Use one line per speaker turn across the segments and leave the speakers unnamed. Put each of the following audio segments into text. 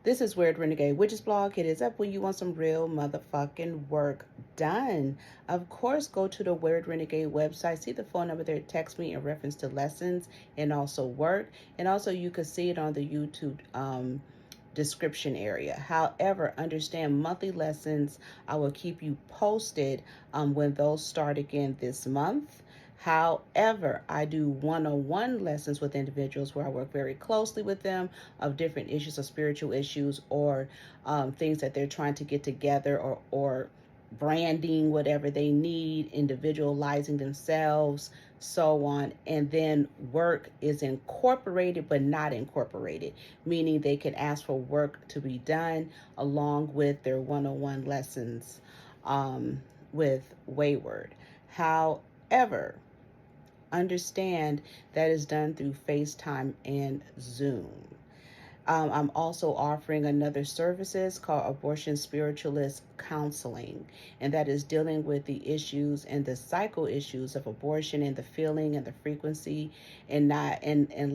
This is Weird Renegade Witches blog. It is up when you want some real motherfucking work done. Of course, go to the Weird Renegade website. See the phone number there. Text me in reference to lessons and also work. And also you can see it on the YouTube description area. However, understand monthly lessons. I will keep you posted when those start again this month. However, I do one-on-one lessons with individuals where I work very closely with them of different issues of spiritual issues or things that they're trying to get together or branding, whatever they need, individualizing themselves, so on. And then work is incorporated but not incorporated, meaning they can ask for work to be done along with their one-on-one lessons with Wayward. However, understand that is done through FaceTime and Zoom. I'm also offering another services called Abortion Spiritualist Counseling, and that is dealing with the issues and the cycle issues of abortion and the feeling and the frequency, and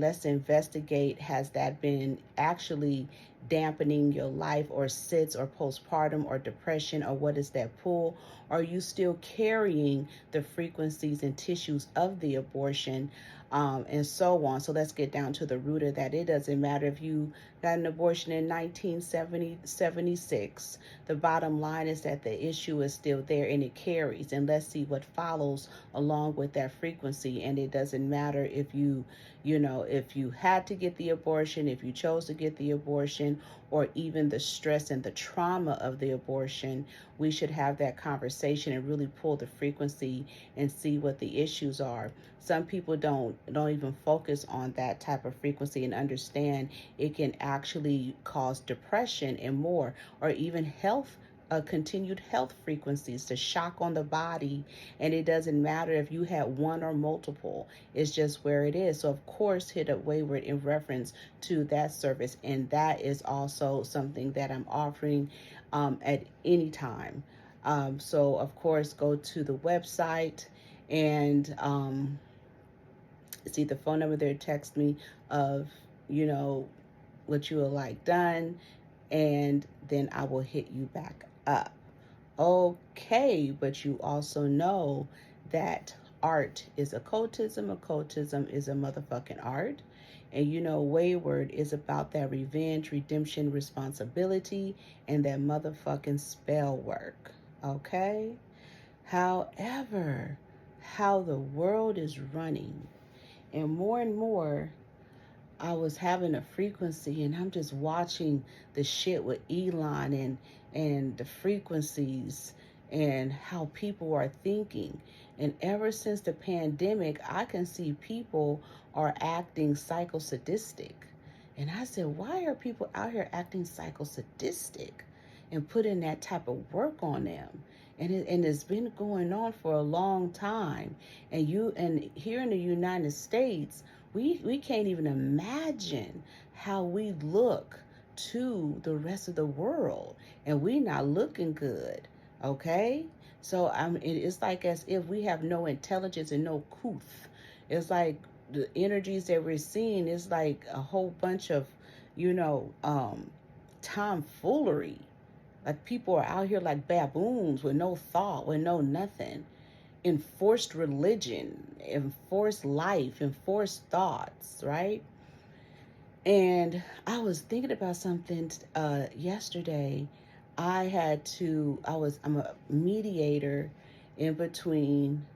let's investigate, has that been actually dampening your life, or SIDS, or postpartum, or depression, or what is that pull? Are you still carrying the frequencies and tissues of the abortion, and so on? So let's get down to the root of that. It doesn't matter if you got an abortion in 1976. The bottom line is that the issue is still there and it carries. And let's see what follows along with that frequency. And it doesn't matter if if you had to get the abortion, if you chose to get the abortion, or even the stress and the trauma of the abortion. We should have that conversation and really pull the frequency and see what the issues are. Some people don't even focus on that type of frequency and understand it can actually cause depression and more, or even continued health frequencies, to shock on the body. And it doesn't matter if you had one or multiple, it's just where it is. So of course, hit up Wayward in reference to that service, and that is also something that I'm offering at any time. So of course, go to the website and see the phone number there. Text me of what you would like done, and then I will hit you back up. Okay, but you also know that art is occultism. Occultism is a motherfucking art. And Wayward is about that revenge, redemption, responsibility, and that motherfucking spell work. Okay? However, how the world is running, and more, I was having a frequency, and I'm just watching the shit with Elon and the frequencies and how people are thinking. And ever since the pandemic, I can see people are acting psychosadistic. And I said, why are people out here acting psychosadistic and putting that type of work on them? And it's been going on for a long time. And here in the United States, we can't even imagine how we look to the rest of the world, and we not looking good. Okay, so it's like as if we have no intelligence and no couth. It's like the energies that we're seeing is like a whole bunch of tomfoolery. Like people are out here like baboons with no thought, with no nothing. Enforced religion, enforced life, enforced thoughts, right? And I was thinking about something yesterday. I'm a mediator in between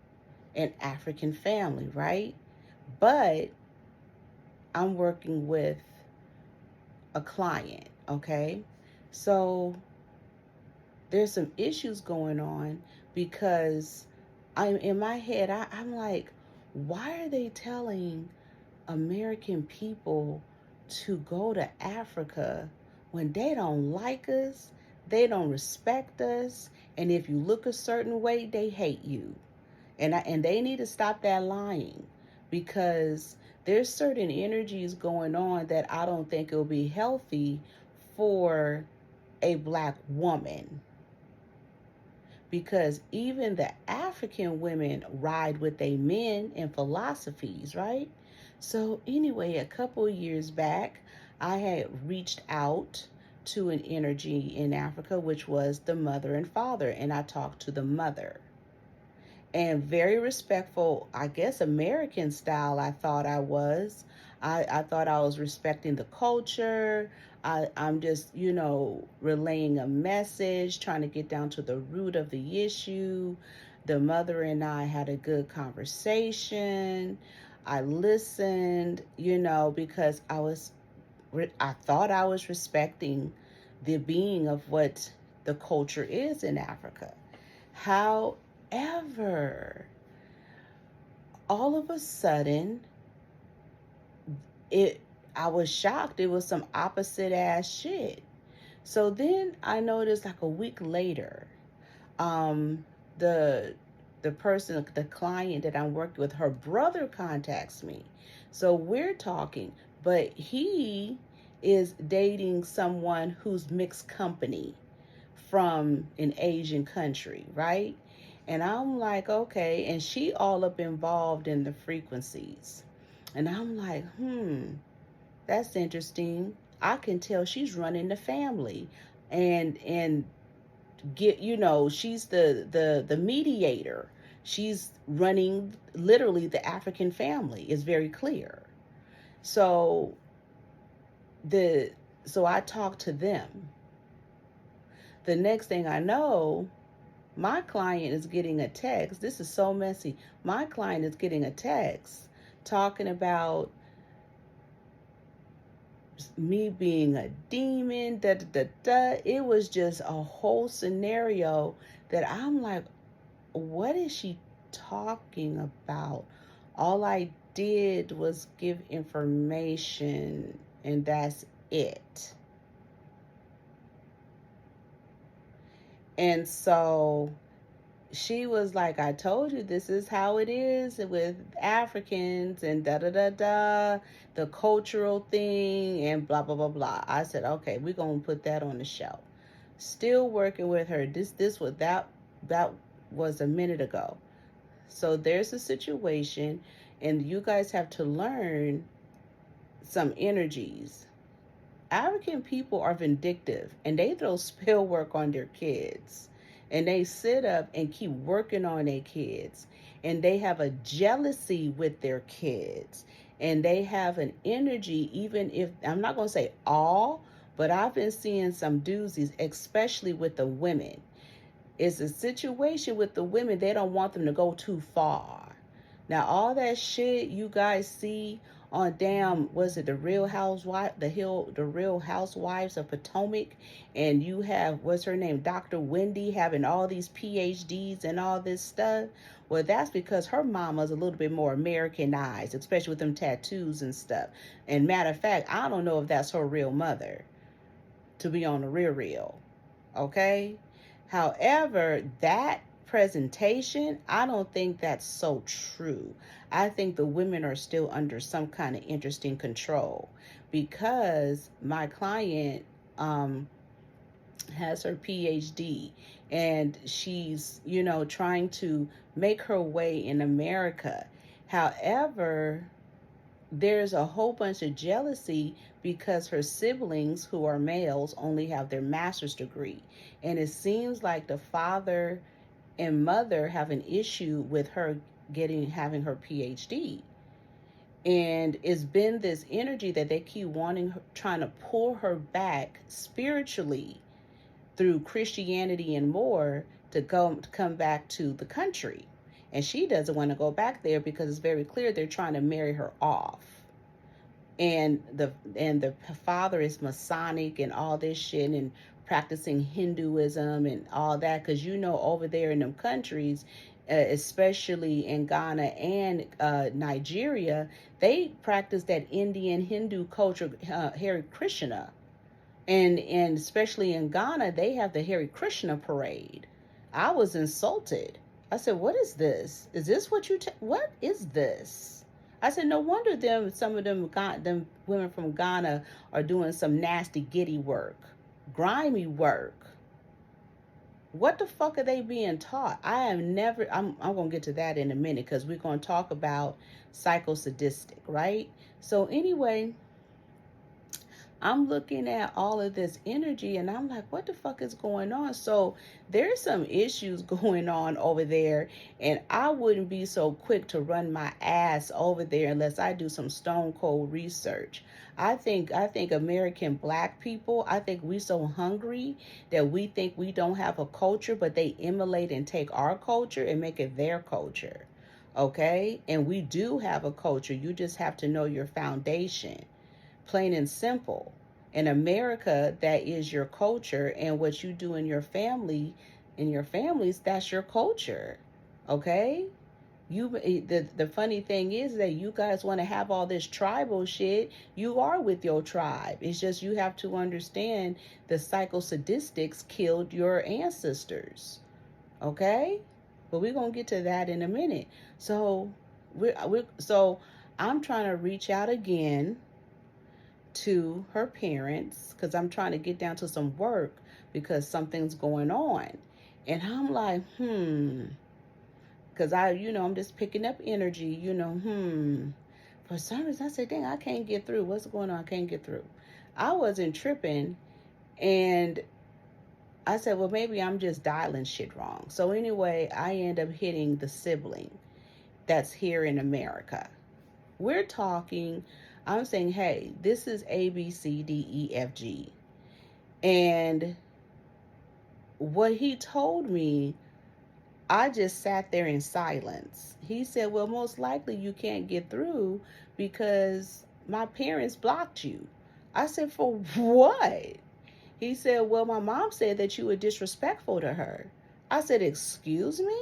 an African family, right? But I'm working with a client, okay? So there's some issues going on because in my head, I'm like, why are they telling American people to go to Africa when they don't like us, they don't respect us, and if you look a certain way, they hate you? And they need to stop that lying, because there's certain energies going on that I don't think it'll be healthy for a Black woman. Because even the African women ride with their men and philosophies, right? So anyway, a couple of years back, I had reached out to an energy in Africa, which was the mother and father. And I talked to the mother. And very respectful, I guess American style, I thought I was. I thought I was respecting the culture. I'm just, relaying a message, trying to get down to the root of the issue. The mother and I had a good conversation. I listened, because I thought I was respecting the being of what the culture is in Africa. However, all of a sudden, I was shocked. It was some opposite ass shit. So then I noticed like a week later, the person, the client that I'm working with, her brother contacts me. So we're talking, but he is dating someone who's mixed company from an Asian country, right? And I'm like, okay. And she all up involved in the frequencies. And I'm like, that's interesting. I can tell she's running the family. And she's the mediator. She's running literally the African family. It's very clear. So I talked to them. The next thing I know, my client is getting a text. This is so messy. My client is getting a text talking about me being a demon, It was just a whole scenario that I'm like, what is she talking about? All I did was give information, and that's it. And so she was like, I told you this is how it is with Africans and the cultural thing and blah, blah, blah, blah. I said, okay, we're going to put that on the shelf. Still working with her. That was a minute ago. So there's a situation, and you guys have to learn some energies. African people are vindictive, and they throw spell work on their kids. And they sit up and keep working on their kids. And they have a jealousy with their kids. And they have an energy, even if, I'm not going to say all, but I've been seeing some doozies, especially with the women. It's a situation with the women, they don't want them to go too far. Now, all that shit you guys see on the Real Housewives of Potomac, and you have, what's her name, Dr. Wendy, having all these PhDs and all this stuff. Well, that's because her mama's a little bit more Americanized, especially with them tattoos and stuff. And matter of fact, I don't know if that's her real mother, to be on the real, okay? However, that presentation, I don't think that's so true. I think the women are still under some kind of interesting control, because my client has her PhD, and she's, trying to make her way in America. However, there's a whole bunch of jealousy because her siblings, who are males, only have their master's degree. And it seems like the father and mother have an issue with her having her PhD. And it's been this energy that they keep trying to pull her back spiritually through Christianity and more to come back to the country. And she doesn't want to go back there because it's very clear they're trying to marry her off. And the father is Masonic and all this shit, and practicing Hinduism and all that, because over there in them countries, especially in Ghana and Nigeria, they practice that Indian Hindu culture, Hare Krishna. And especially in Ghana, they have the Hare Krishna parade. I was insulted. I said, what is this? Is this what what is this? I said, no wonder some of them women from Ghana are doing some nasty giddy work, grimy work. What the fuck are they being taught? I'm going to get to that in a minute, because we're going to talk about Sadistic, right? So anyway, I'm looking at all of this energy and I'm like, what the fuck is going on? So there's some issues going on over there, and I wouldn't be so quick to run my ass over there unless I do some stone cold research. I think American black people, I think we so hungry that we think we don't have a culture, but they emulate and take our culture and make it their culture. Okay? And we do have a culture. You just have to know your foundation, plain and simple. In America, that is your culture, and what you do in your family, in your families, that's your culture. Okay? The funny thing is that you guys want to have all this tribal shit. You are with your tribe. It's just you have to understand the Sadistics killed your ancestors. Okay? But we're gonna get to that in a minute. So so I'm trying to reach out again to her parents because I'm trying to get down to some work because something's going on. And I'm like, because I'm just picking up energy, For some reason, I said, dang, I can't get through. What's going on? I can't get through. I wasn't tripping. And I said, well, maybe I'm just dialing shit wrong. So anyway, I end up hitting the sibling that's here in America. We're talking, I'm saying, hey, this is A, B, C, D, E, F, G. And what he told me, I just sat there in silence. He said, well, most likely you can't get through because my parents blocked you. I said, for what? He said, well, my mom said that you were disrespectful to her. I said, excuse me?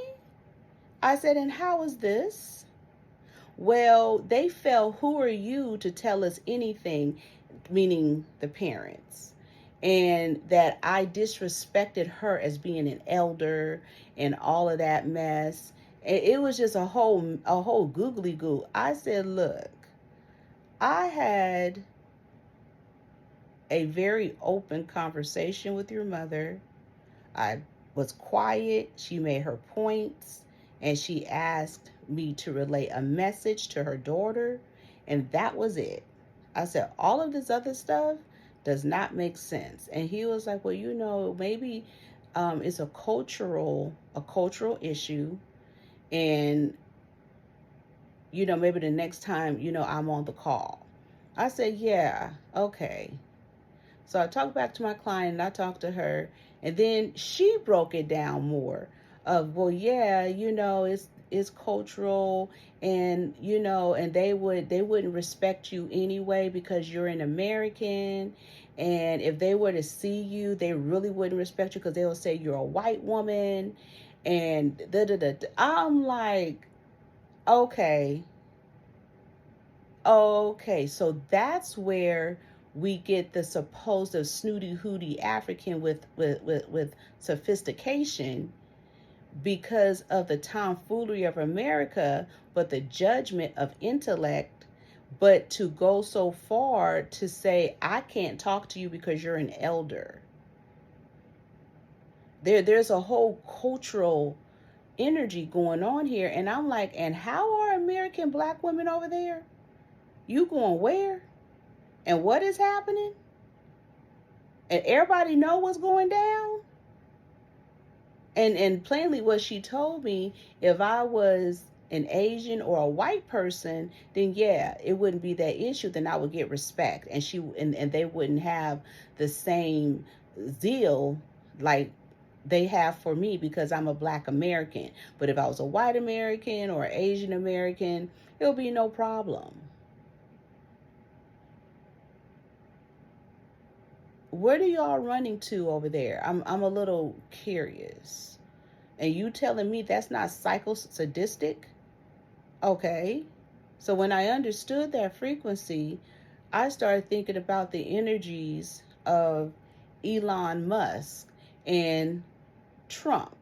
I said, and how is this? Well, they felt, who are you to tell us anything, meaning the parents, and that I disrespected her as being an elder and all of that mess. It was just a whole googly goo. I said, look, I had a very open conversation with your mother. I was quiet. She made her points, and she asked me to relay a message to her daughter, and that was it. I said, all of this other stuff does not make sense. And he was like, well, maybe it's a cultural issue, and maybe the next time, I'm on the call. I said, yeah, okay. So I talked back to my client and I talked to her, and then she broke it down more of, well, yeah, it's cultural, and and they wouldn't respect you anyway because you're an American, and if they were to see you, they really wouldn't respect you because they will say you're a white woman, and I'm like, okay, so that's where we get the supposed snooty hooty African with sophistication because of the tomfoolery of America, but the judgment of intellect. But to go so far to say, I can't talk to you because you're an elder. There's a whole cultural energy going on here. And I'm like, and how are American black women over there? You going where? And what is happening? And everybody know what's going down? And plainly what she told me, if I was an Asian or a white person, then yeah, it wouldn't be that issue. Then I would get respect, and they wouldn't have the same zeal like they have for me because I'm a black American. But if I was a white American or Asian American, it'll be no problem. What are y'all running to over there? I'm a little curious. And you telling me that's not sadistic? Okay. So when I understood that frequency, I started thinking about the energies of Elon Musk and Trump.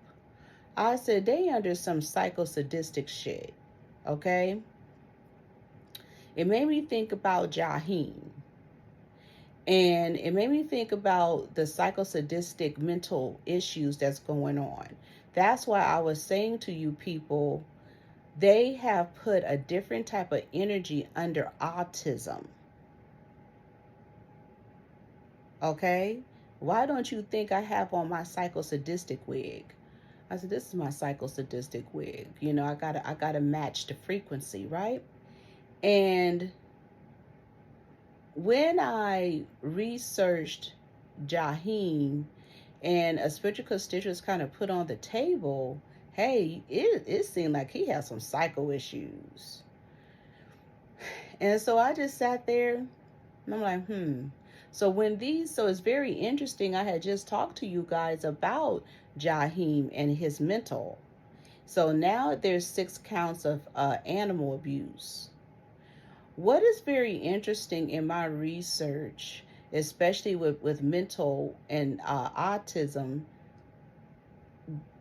I said they under some sadistic shit. Okay. It made me think about Jaheen. And it made me think about the sadistic mental issues that's going on. That's why I was saying to you people, they have put a different type of energy under autism. Okay? Why don't you think I have on my psychosadistic wig? I said, this is my psychosadistic wig. You know, I gotta match the frequency, right? And when I researched Jahim and a spiritual constituents kind of put on the table, hey, it seemed like he had some psycho issues. And so I just sat there and I'm like, So it's very interesting. I had just talked to you guys about Jahim and his mental. So now there's 6 counts of animal abuse. What is very interesting in my research, especially with mental and autism,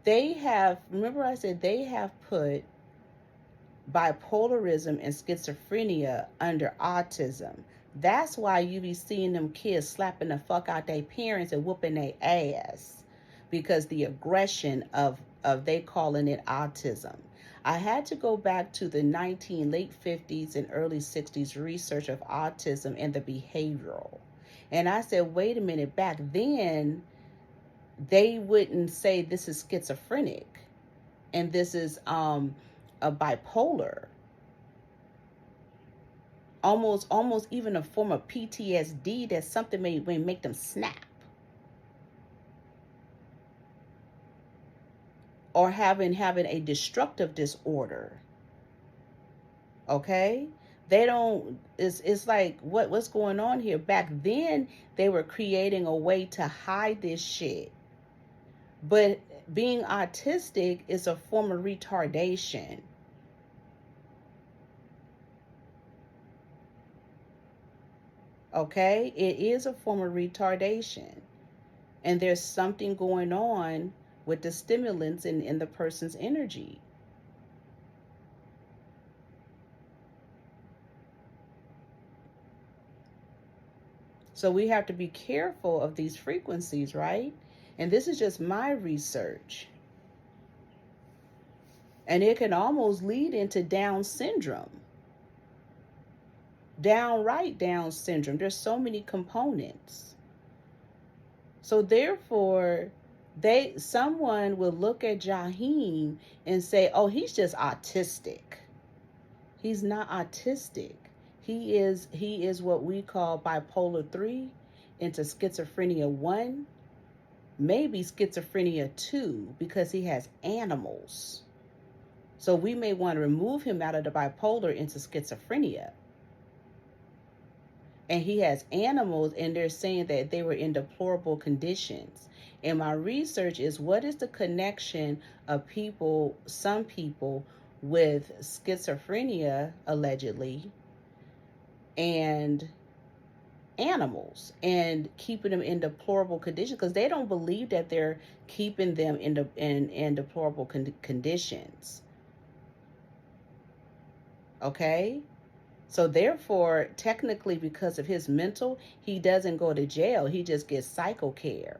remember I said they have put bipolarism and schizophrenia under autism. That's why you be seeing them kids slapping the fuck out their parents and whooping their ass, because the aggression of they calling it autism. I had to go back to the late 50s and early 60s research of autism and the behavioral. And I said, wait a minute, back then they wouldn't say this is schizophrenic and this is a bipolar. Almost even a form of PTSD, that something may make them snap. Or having a destructive disorder. Okay? They don't, it's like, what's going on here? Back then, they were creating a way to hide this shit. But being autistic is a form of retardation. Okay? It is a form of retardation. And there's something going on with the stimulants in the person's energy. So we have to be careful of these frequencies, right? And this is just my research. And it can almost lead into Down syndrome. Downright Down syndrome. There's so many components. So therefore, someone will look at Jahim and say, oh, he's just autistic. He's not autistic. He is what we call bipolar 3 into schizophrenia 1, maybe schizophrenia 2, because he has animals. So we may want to remove him out of the bipolar into schizophrenia. And he has animals, and they're saying that they were in deplorable conditions. And my research is, what is the connection of some people with schizophrenia, allegedly, and animals, and keeping them in deplorable conditions, because they don't believe that they're keeping them in deplorable conditions. Okay? So therefore, technically, because of his mental, he doesn't go to jail. He just gets psycho care.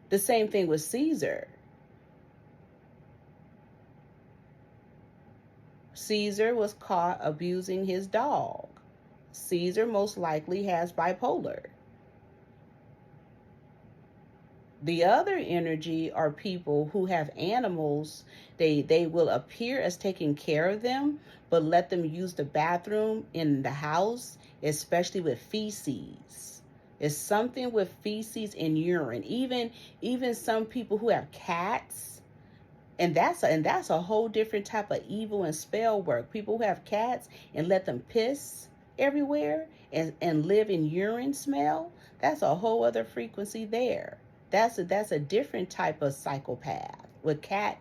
The same thing with Caesar. Caesar was caught abusing his dog. Caesar most likely has bipolar. The other energy are people who have animals. They will appear as taking care of them, but let them use the bathroom in the house, especially with feces. It's something with feces and urine. Even some people who have cats, and that's a whole different type of evil and spell work. People who have cats and let them piss everywhere and live in urine smell, that's a whole other frequency there. That's a different type of psychopath. With cat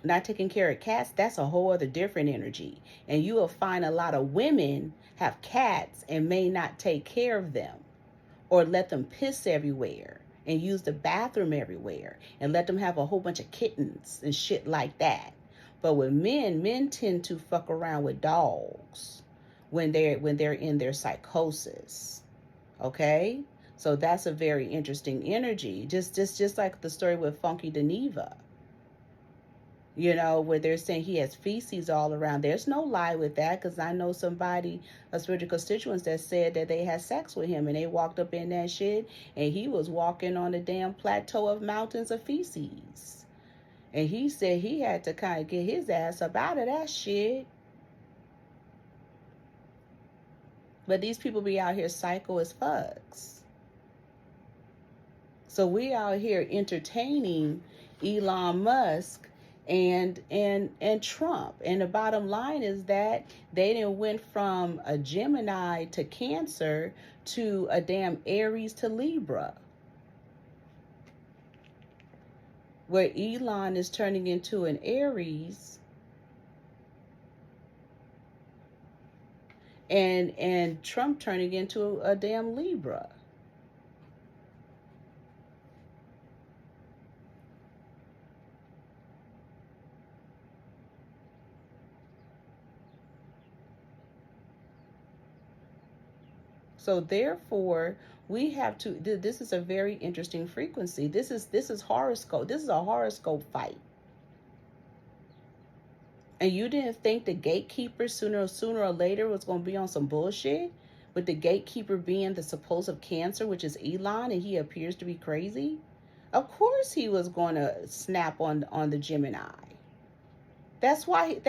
not taking care of cats, that's a whole other different energy. And you will find a lot of women have cats and may not take care of them, or let them piss everywhere and use the bathroom everywhere, and let them have a whole bunch of kittens and shit like that. But with men tend to fuck around with dogs when they're in their psychosis. Okay? So that's a very interesting energy. Just like the story with Funky Deneva. You know, where they're saying he has feces all around. There's no lie with that, because I know somebody, a spiritual constituents, that said that they had sex with him and they walked up in that shit and he was walking on a damn plateau of mountains of feces. And he said he had to kind of get his ass up out of that shit. But these people be out here psycho as fucks. So we out here entertaining Elon Musk and Trump. And the bottom line is that they didn't went from a Gemini to Cancer to a damn Aries to Libra. Where Elon is turning into an Aries and Trump turning into a damn Libra. So therefore, we have to, this is a very interesting frequency. This is horoscope. This is a horoscope fight. And you didn't think the gatekeeper sooner or later was going to be on some bullshit? With the gatekeeper being the supposed Cancer, which is Elon, and he appears to be crazy? Of course he was going to snap on the Gemini. That's why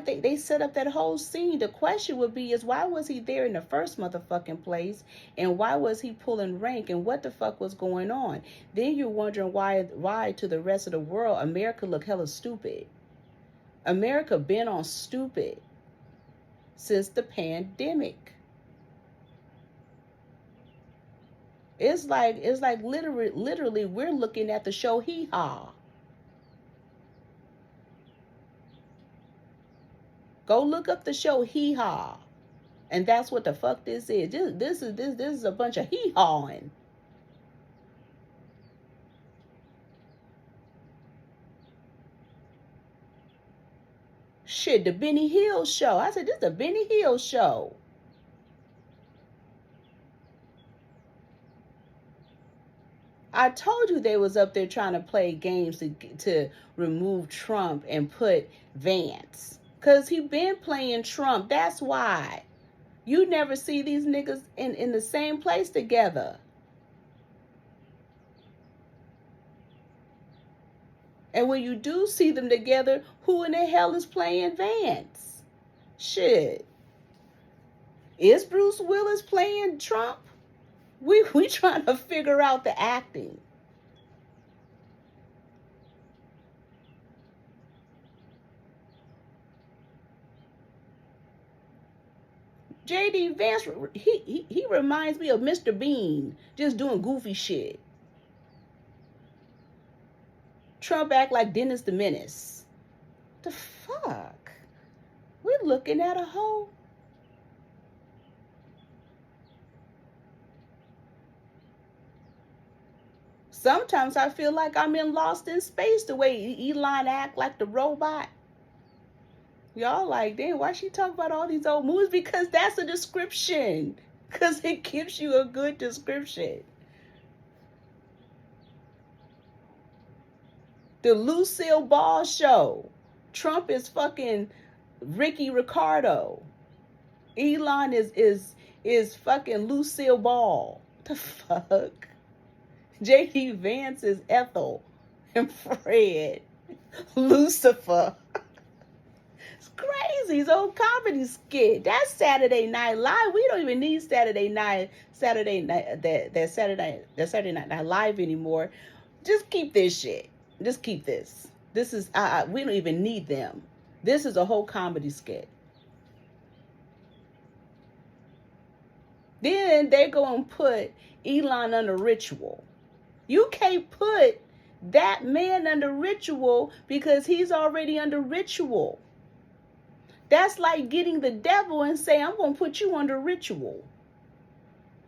they set up that whole scene. The question would be is, why was he there in the first motherfucking place? And why was he pulling rank? And what the fuck was going on? Then you're wondering why to the rest of the world, America look hella stupid. America been on stupid since the pandemic. It's like literally we're looking at the show Hee Haw. Go look up the show Hee Haw. And that's what the fuck this is. This is a bunch of hee hawing. Shit, the Benny Hill show. I said, this is a Benny Hill show. I told you they was up there trying to play games to remove Trump and put Vance. Because he been playing Trump. That's why. You never see these niggas in the same place together. And when you do see them together, who in the hell is playing Vance? Shit. Is Bruce Willis playing Trump? We trying to figure out the acting. J.D. Vance, he reminds me of Mr. Bean, just doing goofy shit. Trump act like Dennis the Menace. The fuck? We're looking at a whole... Sometimes I feel like I'm in Lost in Space, the way Elon act like the robot. Y'all like, damn, why she talk about all these old movies? Because that's a description. Because it gives you a good description. The Lucille Ball show. Trump is fucking Ricky Ricardo. Elon is fucking Lucille Ball. The fuck? J.D. Vance is Ethel and Fred. Lucifer. It's crazy. It's old comedy skit. That's Saturday Night Live. We don't even need Saturday Night Live anymore. Just keep this shit. Just keep this. This is we don't even need them. This is a whole comedy skit. Then they go and put Elon under ritual. You can't put that man under ritual because he's already under ritual. That's like getting the devil and saying, I'm going to put you under ritual.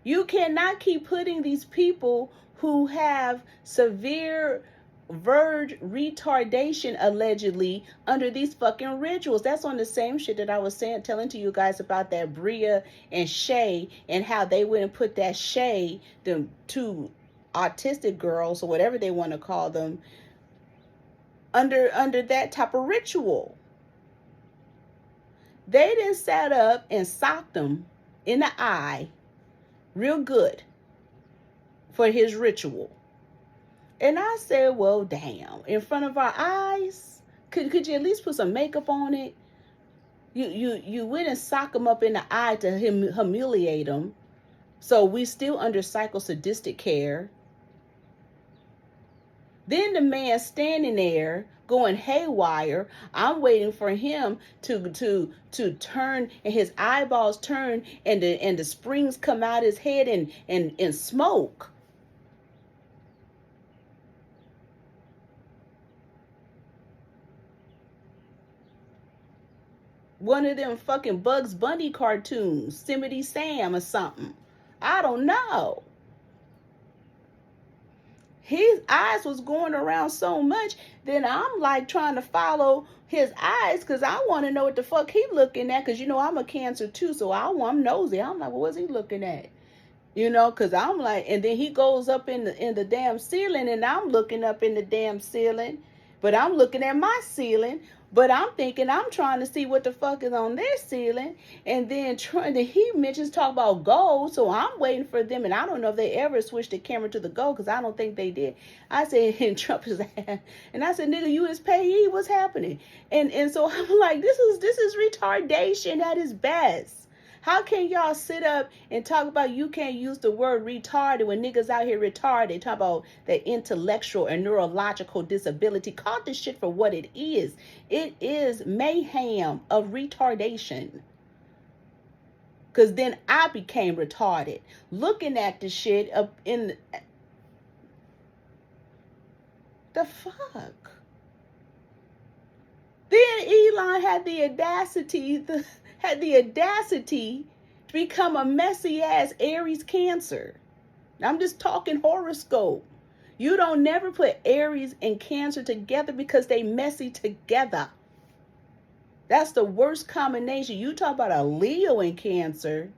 You cannot keep putting these people who have severe verge retardation allegedly under these fucking rituals. That's on the same shit that I was telling to you guys about that Bria and Shay, and how they went and put that Shay, the two autistic girls or whatever they want to call them, under that type of ritual. They didn't sat up and socked him in the eye real good for his ritual. And I said, well, damn, in front of our eyes, could you at least put some makeup on it? You went and sock him up in the eye to humiliate him. So we still under sadistic care. Then the man standing there going haywire. I'm waiting for him to turn, and his eyeballs turn, and the springs come out his head and smoke. One of them fucking Bugs Bunny cartoons, Yosemite Sam or something. I don't know. His eyes was going around so much, then I'm like trying to follow his eyes because I want to know what the fuck he looking at, because you know I'm a Cancer too, so I'm nosy. I'm like, well, what's he looking at? You know, because I'm like, and then he goes up in the damn ceiling, and I'm looking up in the damn ceiling, but I'm looking at my ceiling. But I'm thinking, I'm trying to see what the fuck is on their ceiling. And then he mentions talk about gold. So I'm waiting for them. And I don't know if they ever switched the camera to the gold, because I don't think they did. I said, and Trump is, and I said, nigga, you is payee, what's happening? And so I'm like, this is retardation at its best. How can y'all sit up and talk about you can't use the word retarded when niggas out here retarded? Talk about the intellectual and neurological disability. Call this shit for what it is. It is mayhem of retardation. Because then I became retarded. Looking at the shit up in the fuck. Then Elon had the audacity to become a messy ass Aries Cancer. I'm just talking horoscope. You don't never put Aries and Cancer together because they messy together. That's the worst combination. You talk about a Leo and Cancer.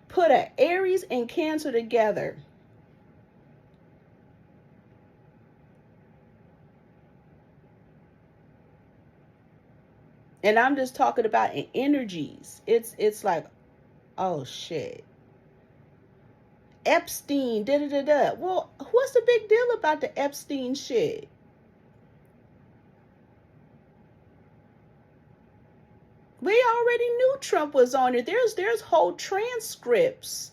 Put an Aries and Cancer together. And I'm just talking about in energies. It's like, oh shit. Epstein, da-da-da-da. Well, what's the big deal about the Epstein shit? We already knew Trump was on it. There's whole transcripts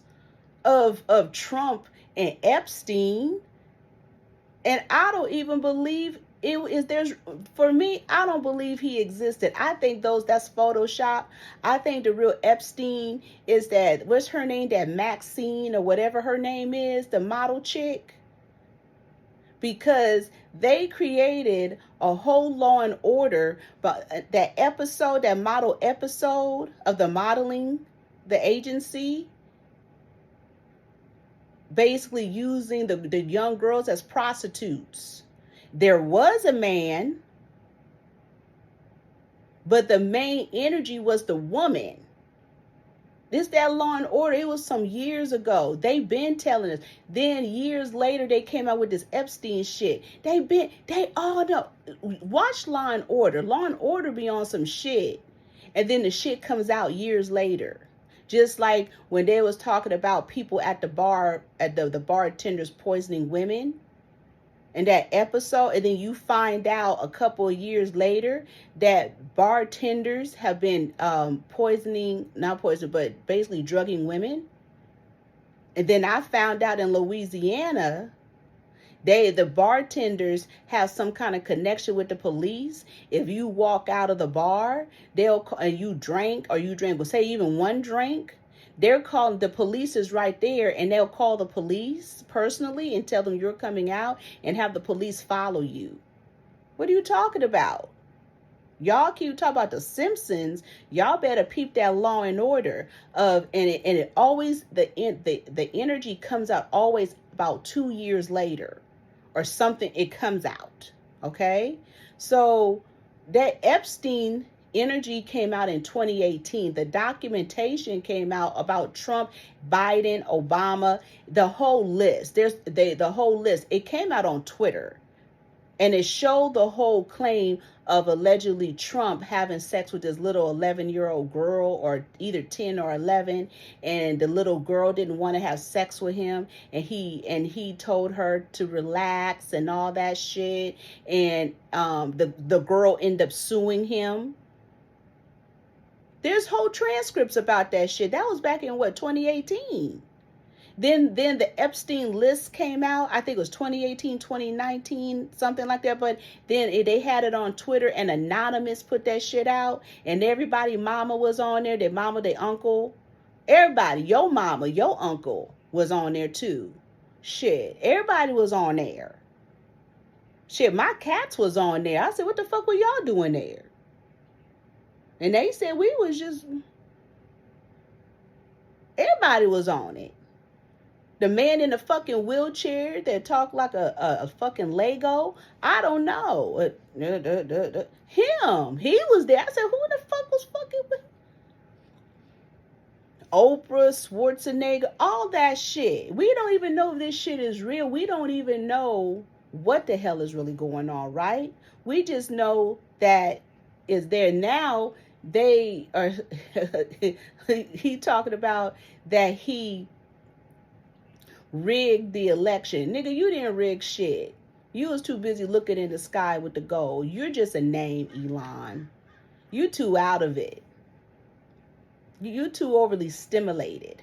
of Trump and Epstein. And I don't even believe for me, I don't believe he existed. I think that's Photoshop. I think the real Epstein is that, what's her name? That Maxine or whatever her name is, the model chick. Because they created a whole Law and Order, but that model episode of the modeling, the agency, basically using the young girls as prostitutes. There was a man, but the main energy was the woman. This, that Law and Order, it was some years ago. They've been telling us. Then years later, they came out with this Epstein shit. They all know. Watch Law and Order. Law and Order be on some shit. And then the shit comes out years later. Just like when they was talking about people at the bar, at the bartenders poisoning women. In that episode, and then you find out a couple of years later that bartenders have been not poisoning, but basically drugging women. And then I found out in Louisiana, the bartenders have some kind of connection with the police. If you walk out of the bar, and you drank, well, say even one drink, they're calling, the police is right there, and they'll call the police personally and tell them you're coming out and have the police follow you. What are you talking about? Y'all keep talking about the Simpsons. Y'all better peep that Law and Order and it always, the energy comes out always about 2 years later or something. It comes out. Okay. So that Epstein energy came out in 2018. The documentation came out about Trump, Biden, Obama, the whole list. The whole list. It came out on Twitter. And it showed the whole claim of allegedly Trump having sex with this little 11-year-old girl, or either 10 or 11, and the little girl didn't want to have sex with him, and he told her to relax and all that shit, and the girl ended up suing him. There's whole transcripts about that shit. That was back in what, 2018. Then the Epstein list came out. I think it was 2018, 2019, something like that. But then they had it on Twitter, and Anonymous put that shit out. And everybody, mama was on there. Their mama, their uncle. Everybody, your mama, your uncle was on there too. Shit, everybody was on there. Shit, my cats was on there. I said, what the fuck were y'all doing there? And they said we was just... Everybody was on it. The man in the fucking wheelchair that talked like a fucking Lego. I don't know. Him. He was there. I said, who the fuck was fucking with Oprah, Schwarzenegger, all that shit. We don't even know if this shit is real. We don't even know what the hell is really going on, right? We just know that is there now. They are... he talking about that he rigged the election. Nigga, you didn't rig shit. You was too busy looking in the sky with the gold. You're just a name, Elon. You too out of it. You too overly stimulated.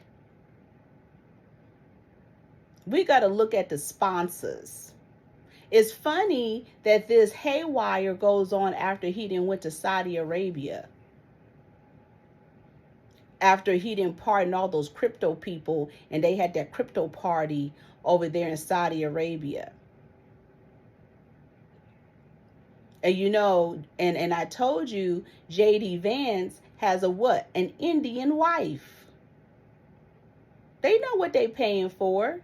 We got to look at the sponsors. It's funny that this haywire goes on after he didn't went to Saudi Arabia. After he didn't pardon all those crypto people, and they had that crypto party over there in Saudi Arabia. And you know, and I told you, J.D. Vance has a what? An Indian wife. They know what they paying for.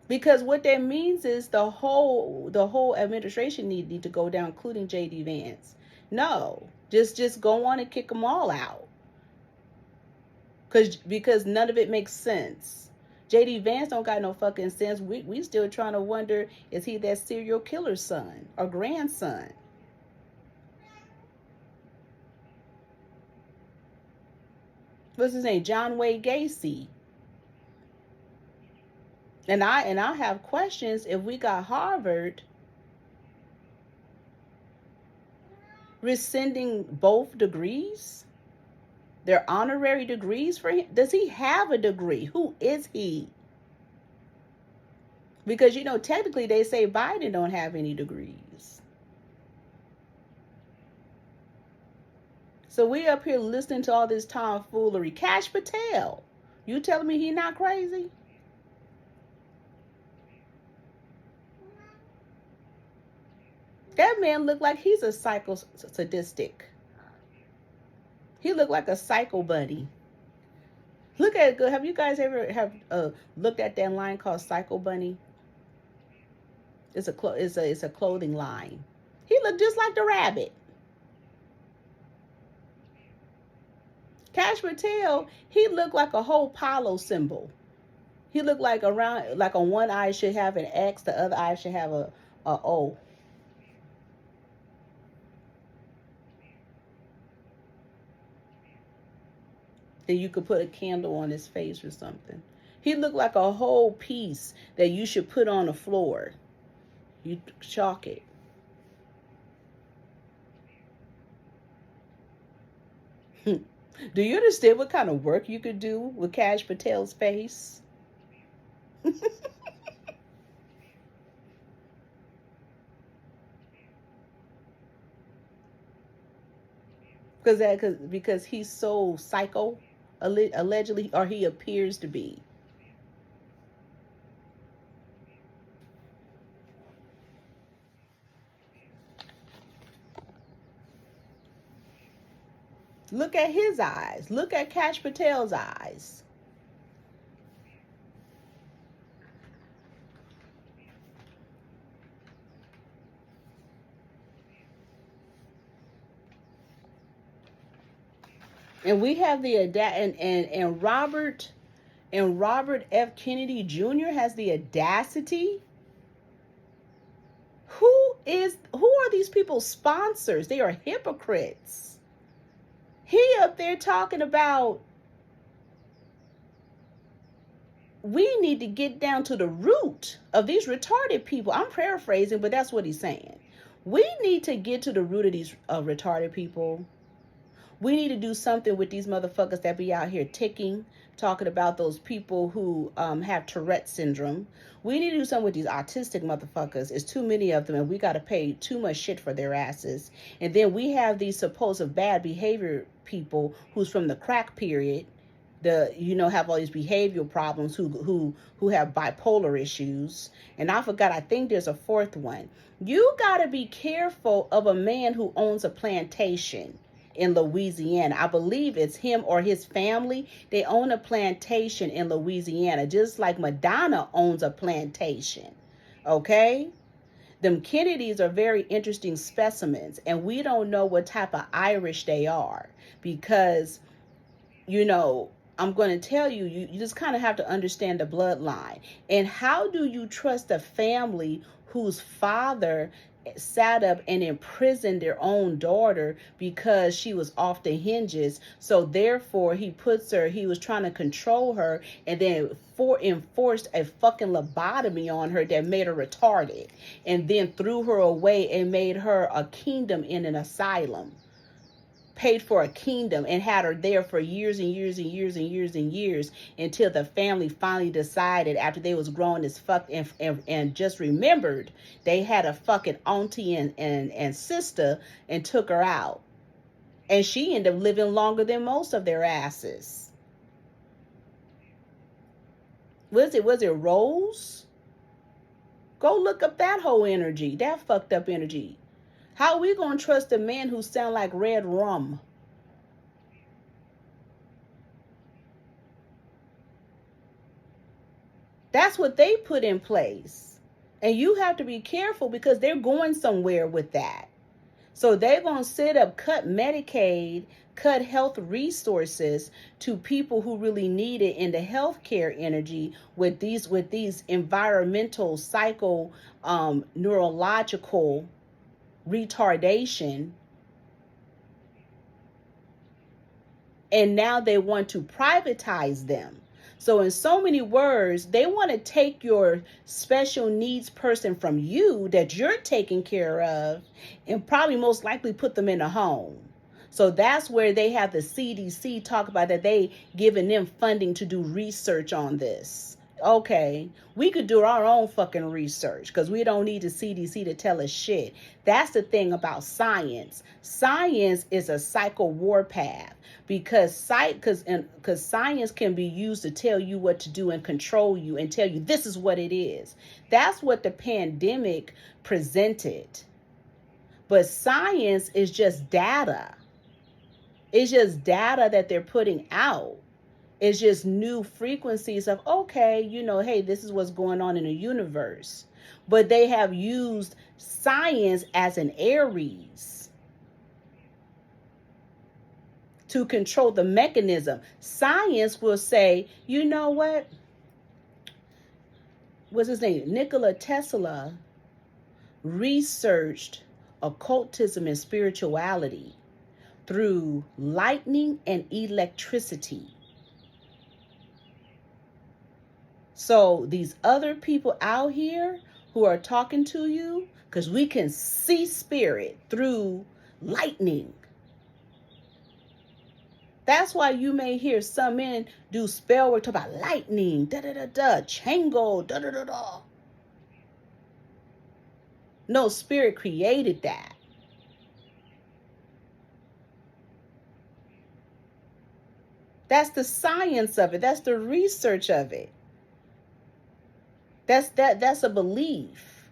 Because what that means is the whole administration need to go down, including J.D. Vance. No. Just go on and kick them all out. Because none of it makes sense. J.D. Vance don't got no fucking sense. We still trying to wonder, is he that serial killer's son or grandson? What's his name? John Wayne Gacy. And I have questions if we got Harvard rescinding both degrees, their honorary degrees for him. Does he have a degree? Who is he? Because, you know, technically they say Biden don't have any degrees. So we up here listening to all this tomfoolery. Kash Patel, you telling me he not crazy? That man looked like he's a sadistic. He looked like a psycho bunny. Look at it. Have you guys ever looked at that line called Psycho Bunny? It's a clothing line. He looked just like the rabbit. Kash Patel, he looked like a whole Palo symbol. He looked like on one eye should have an X, the other eye should have a O. Then you could put a candle on his face or something. He looked like a whole piece that you should put on the floor. You chalk it. Do you understand what kind of work you could do with Kash Patel's face? Because he's so psycho, allegedly, or he appears to be. Look at his eyes. Look at Kash Patel's eyes. And we have the and Robert And Robert F. Kennedy Jr. has the audacity. Who are these people's sponsors? They are hypocrites. He up there talking about we need to get down to the root of these retarded people. I'm paraphrasing, but that's what he's saying. We need to get to the root of these retarded people. We need to do something with these motherfuckers that be out here ticking, talking about those people who have Tourette syndrome. We need to do something with these autistic motherfuckers. It's too many of them, and we got to pay too much shit for their asses. And then we have these supposed bad behavior people who's from the crack period, have all these behavioral problems, who have bipolar issues. And I think there's a fourth one. You got to be careful of a man who owns a plantation in Louisiana. I believe it's him or his family. They own a plantation in Louisiana, just like Madonna owns a plantation. Okay? Them Kennedys are very interesting specimens, and we don't know what type of Irish they are because, I'm going to tell you, you just kind of have to understand the bloodline. And how do you trust a family whose father sat up and imprisoned their own daughter because she was off the hinges? So therefore he was trying to control her, and then enforced a fucking lobotomy on her that made her retarded, and then threw her away and made her a kingdom in an asylum. Paid for a kingdom and had her there for years and years and years and years and years until the family finally decided, after they was grown as fuck and just remembered they had a fucking auntie and sister, and took her out. And she ended up living longer than most of their asses. Was it Rose? Go look up that whole energy, that fucked up energy. How are we going to trust a man who sound like red rum? That's what they put in place. And you have to be careful because they're going somewhere with that. So they're going to sit up, cut Medicaid, cut health resources to people who really need it in the healthcare energy with these environmental, neurological retardation. And now they want to privatize them. So in so many words, they want to take your special needs person from you that you're taking care of and probably most likely put them in a home. So that's where they have the CDC talk about that they giving them funding to do research on this. Okay, we could do our own fucking research because we don't need the CDC to tell us shit. That's the thing about science. Science is a psycho warpath because science can be used to tell you what to do and control you and tell you this is what it is. That's what the pandemic presented. But science is just data. It's just data that they're putting out. It's just new frequencies of, okay, hey, this is what's going on in the universe. But they have used science as an Aries to control the mechanism. Science will say, you know what? What's his name? Nikola Tesla researched occultism and spirituality through lightning and electricity. So these other people out here who are talking to you, because we can see spirit through lightning. That's why you may hear some men do spell work, talk about lightning, da-da-da-da, chango, da-da-da-da. No, spirit created that. That's the science of it. That's the research of it. That's a belief,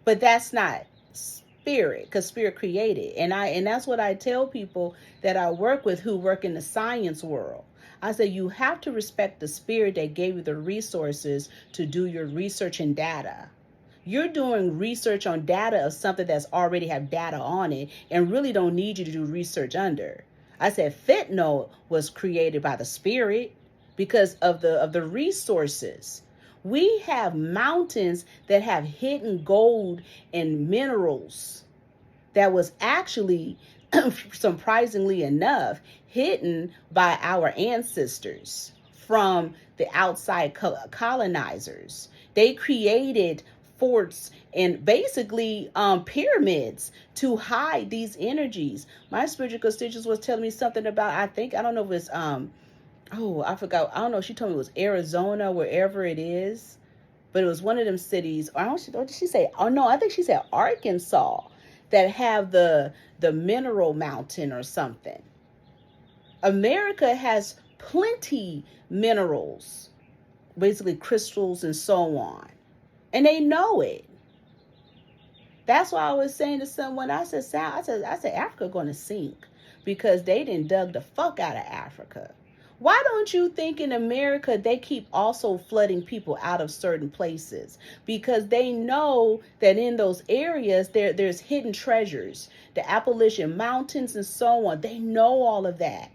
but that's not spirit, because spirit created. And that's what I tell people that I work with who work in the science world. I say you have to respect the spirit that gave you the resources to do your research and data. You're doing research on data of something that's already have data on it and really don't need you to do research under. I said fentanyl was created by the spirit. because of the resources. We have mountains that have hidden gold and minerals that was actually, surprisingly enough, hidden by our ancestors from the outside colonizers. They created forts and basically pyramids to hide these energies. My spiritual constituents was telling me something about, I don't know if it's oh, I forgot. I don't know. She told me it was Arizona, wherever it is, but it was one of them cities. Or I don't. What did she say? Oh no, I think she said Arkansas, that have the mineral mountain or something. America has plenty minerals, basically crystals and so on, and they know it. That's why I was saying to someone, I said Africa going to sink because they didn't dug the fuck out of Africa. Why don't you think in America they keep also flooding people out of certain places? Because they know that in those areas there's hidden treasures, the Appalachian Mountains and so on. They know all of that.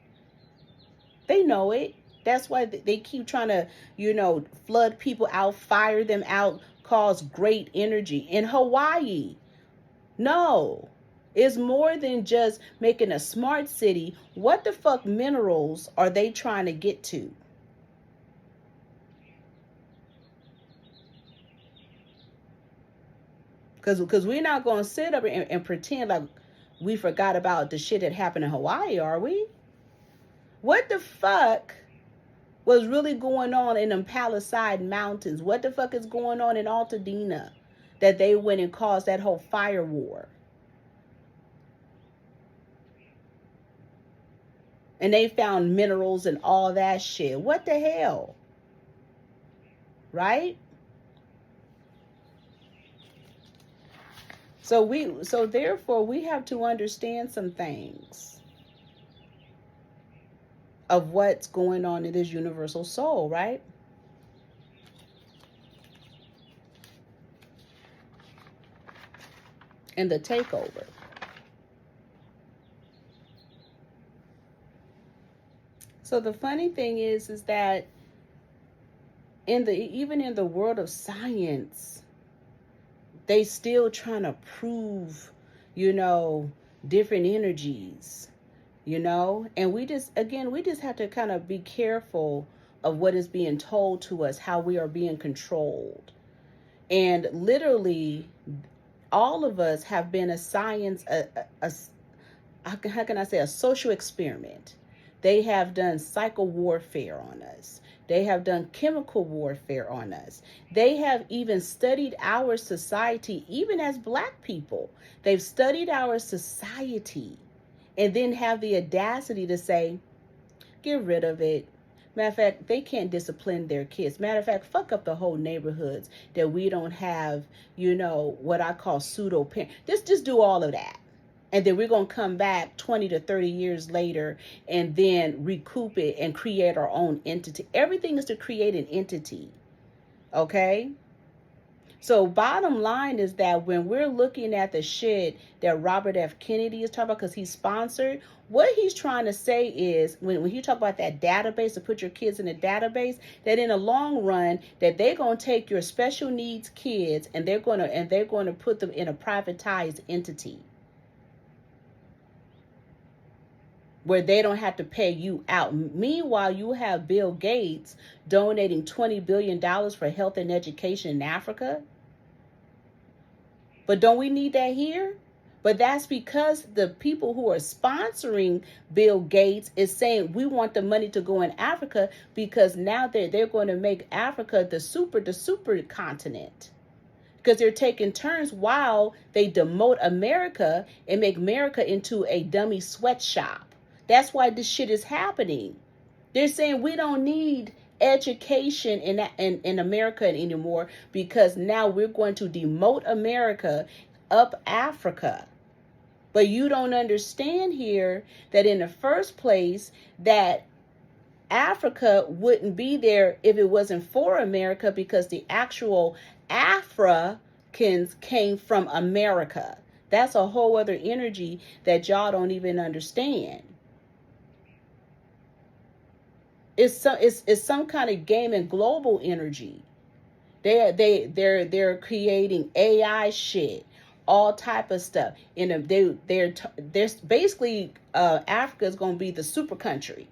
They know it. That's why they keep trying to, flood people out, fire them out, cause great energy. In Hawaii, no. It's more than just making a smart city. What the fuck minerals are they trying to get to? Because we're not going to sit up and pretend like we forgot about the shit that happened in Hawaii, are we? What the fuck was really going on in them Palisade Mountains? What the fuck is going on in Altadena that they went and caused that whole fire war? And they found minerals and all that shit. What the hell? Right? So therefore we have to understand some things of what's going on in this universal soul, right? And the takeover. So the funny thing is that even in the world of science, they still trying to prove, different energies, and we just have to kind of be careful of what is being told to us, how we are being controlled. And literally all of us have been a science, how can I say, a social experiment. They have done psycho warfare on us. They have done chemical warfare on us. They have even studied our society, even as Black people. They've studied our society and then have the audacity to say, get rid of it. Matter of fact, they can't discipline their kids. Matter of fact, fuck up the whole neighborhoods that we don't have, what I call pseudo parent. Just do all of that. And then we're going to come back 20 to 30 years later and then recoup it and create our own entity. Everything is to create an entity. Okay? So bottom line is that when we're looking at the shit that Robert F. Kennedy is talking about, because he's sponsored, what he's trying to say is when you talk about that database, to put your kids in a database, that in the long run that they're going to take your special needs kids and they're going to put them in a privatized entity, where they don't have to pay you out. Meanwhile, you have Bill Gates donating $20 billion for health and education in Africa. But don't we need that here? But that's because the people who are sponsoring Bill Gates is saying we want the money to go in Africa, because now they're going to make Africa the super continent. Because they're taking turns while they demote America and make America into a dummy sweatshop. That's why this shit is happening. They're saying we don't need education in America anymore, because now we're going to demote America up Africa. But you don't understand here that in the first place that Africa wouldn't be there if it wasn't for America, because the actual Africans came from America. That's a whole other energy that y'all don't even understand. It's some kind of game and global energy. They're creating AI shit, all type of stuff. And they're basically Africa is going to be the super country.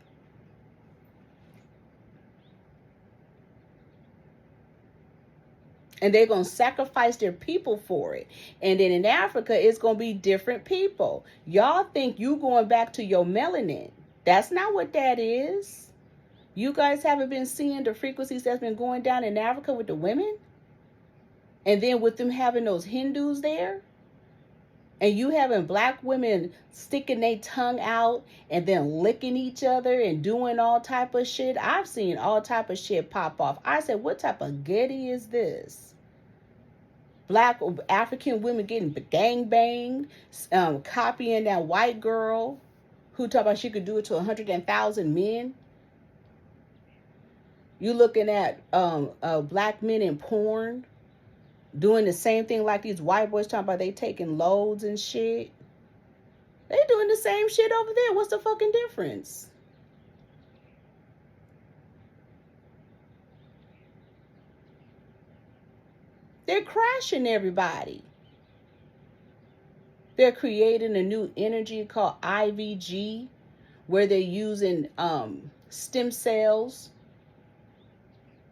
And they're going to sacrifice their people for it. And then in Africa, it's going to be different people. Y'all think you going back to your melanin. That's not what that is. You guys haven't been seeing the frequencies that's been going down in Africa with the women? And then with them having those Hindus there? And you having black women sticking their tongue out and then licking each other and doing all type of shit. I've seen all type of shit pop off. I said, what type of Getty is this? Black African women getting gang banged, copying that white girl who talked about she could do it to 100,000 men. You looking at black men in porn doing the same thing like these white boys talking about they taking loads and shit. They doing the same shit over there. What's the fucking difference? They're crashing everybody. They're creating a new energy called IVG, where they're using stem cells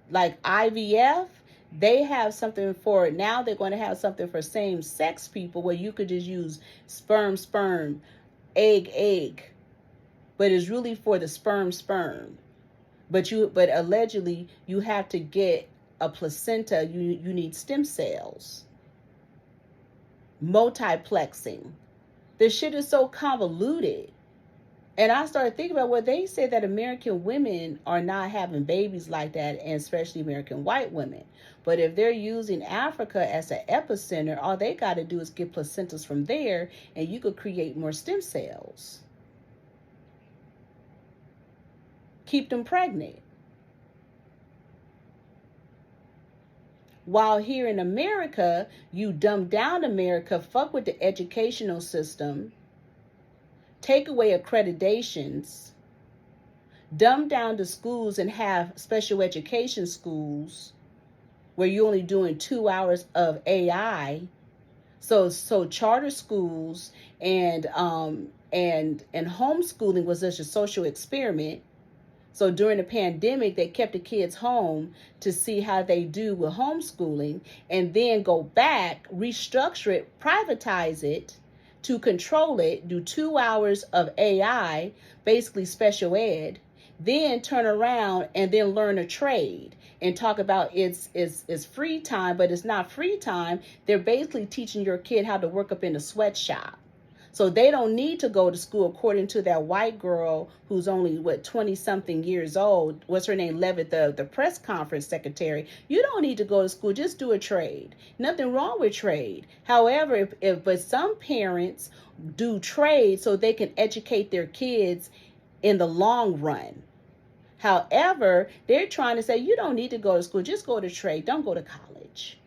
like IVF. They have something for it. Now they're going to have something for same-sex people where you could just use sperm, egg. But it's really for the sperm. But allegedly you have to get a placenta. You need stem cells. Multiplexing. This shit is so convoluted. And I started thinking about what they say, that American women are not having babies like that, and especially American white women. But if they're using Africa as an epicenter, all they got to do is get placentas from there, and you could create more stem cells. Keep them pregnant. While here in America, you dumb down America, fuck with the educational system, take away accreditations, dumb down the schools and have special education schools where you're only doing 2 hours of AI. So charter schools and homeschooling was such a social experiment. So during the pandemic, they kept the kids home to see how they do with homeschooling, and then go back, restructure it, privatize it, to control it, do 2 hours of AI, basically special ed, then turn around and then learn a trade and talk about it's free time, but it's not free time. They're basically teaching your kid how to work up in a sweatshop. So they don't need to go to school, according to that white girl who's only, 20-something years old. What's her name? Levitt, the press conference secretary. You don't need to go to school. Just do a trade. Nothing wrong with trade. However, but some parents do trade so they can educate their kids in the long run. However, they're trying to say you don't need to go to school. Just go to trade. Don't go to college.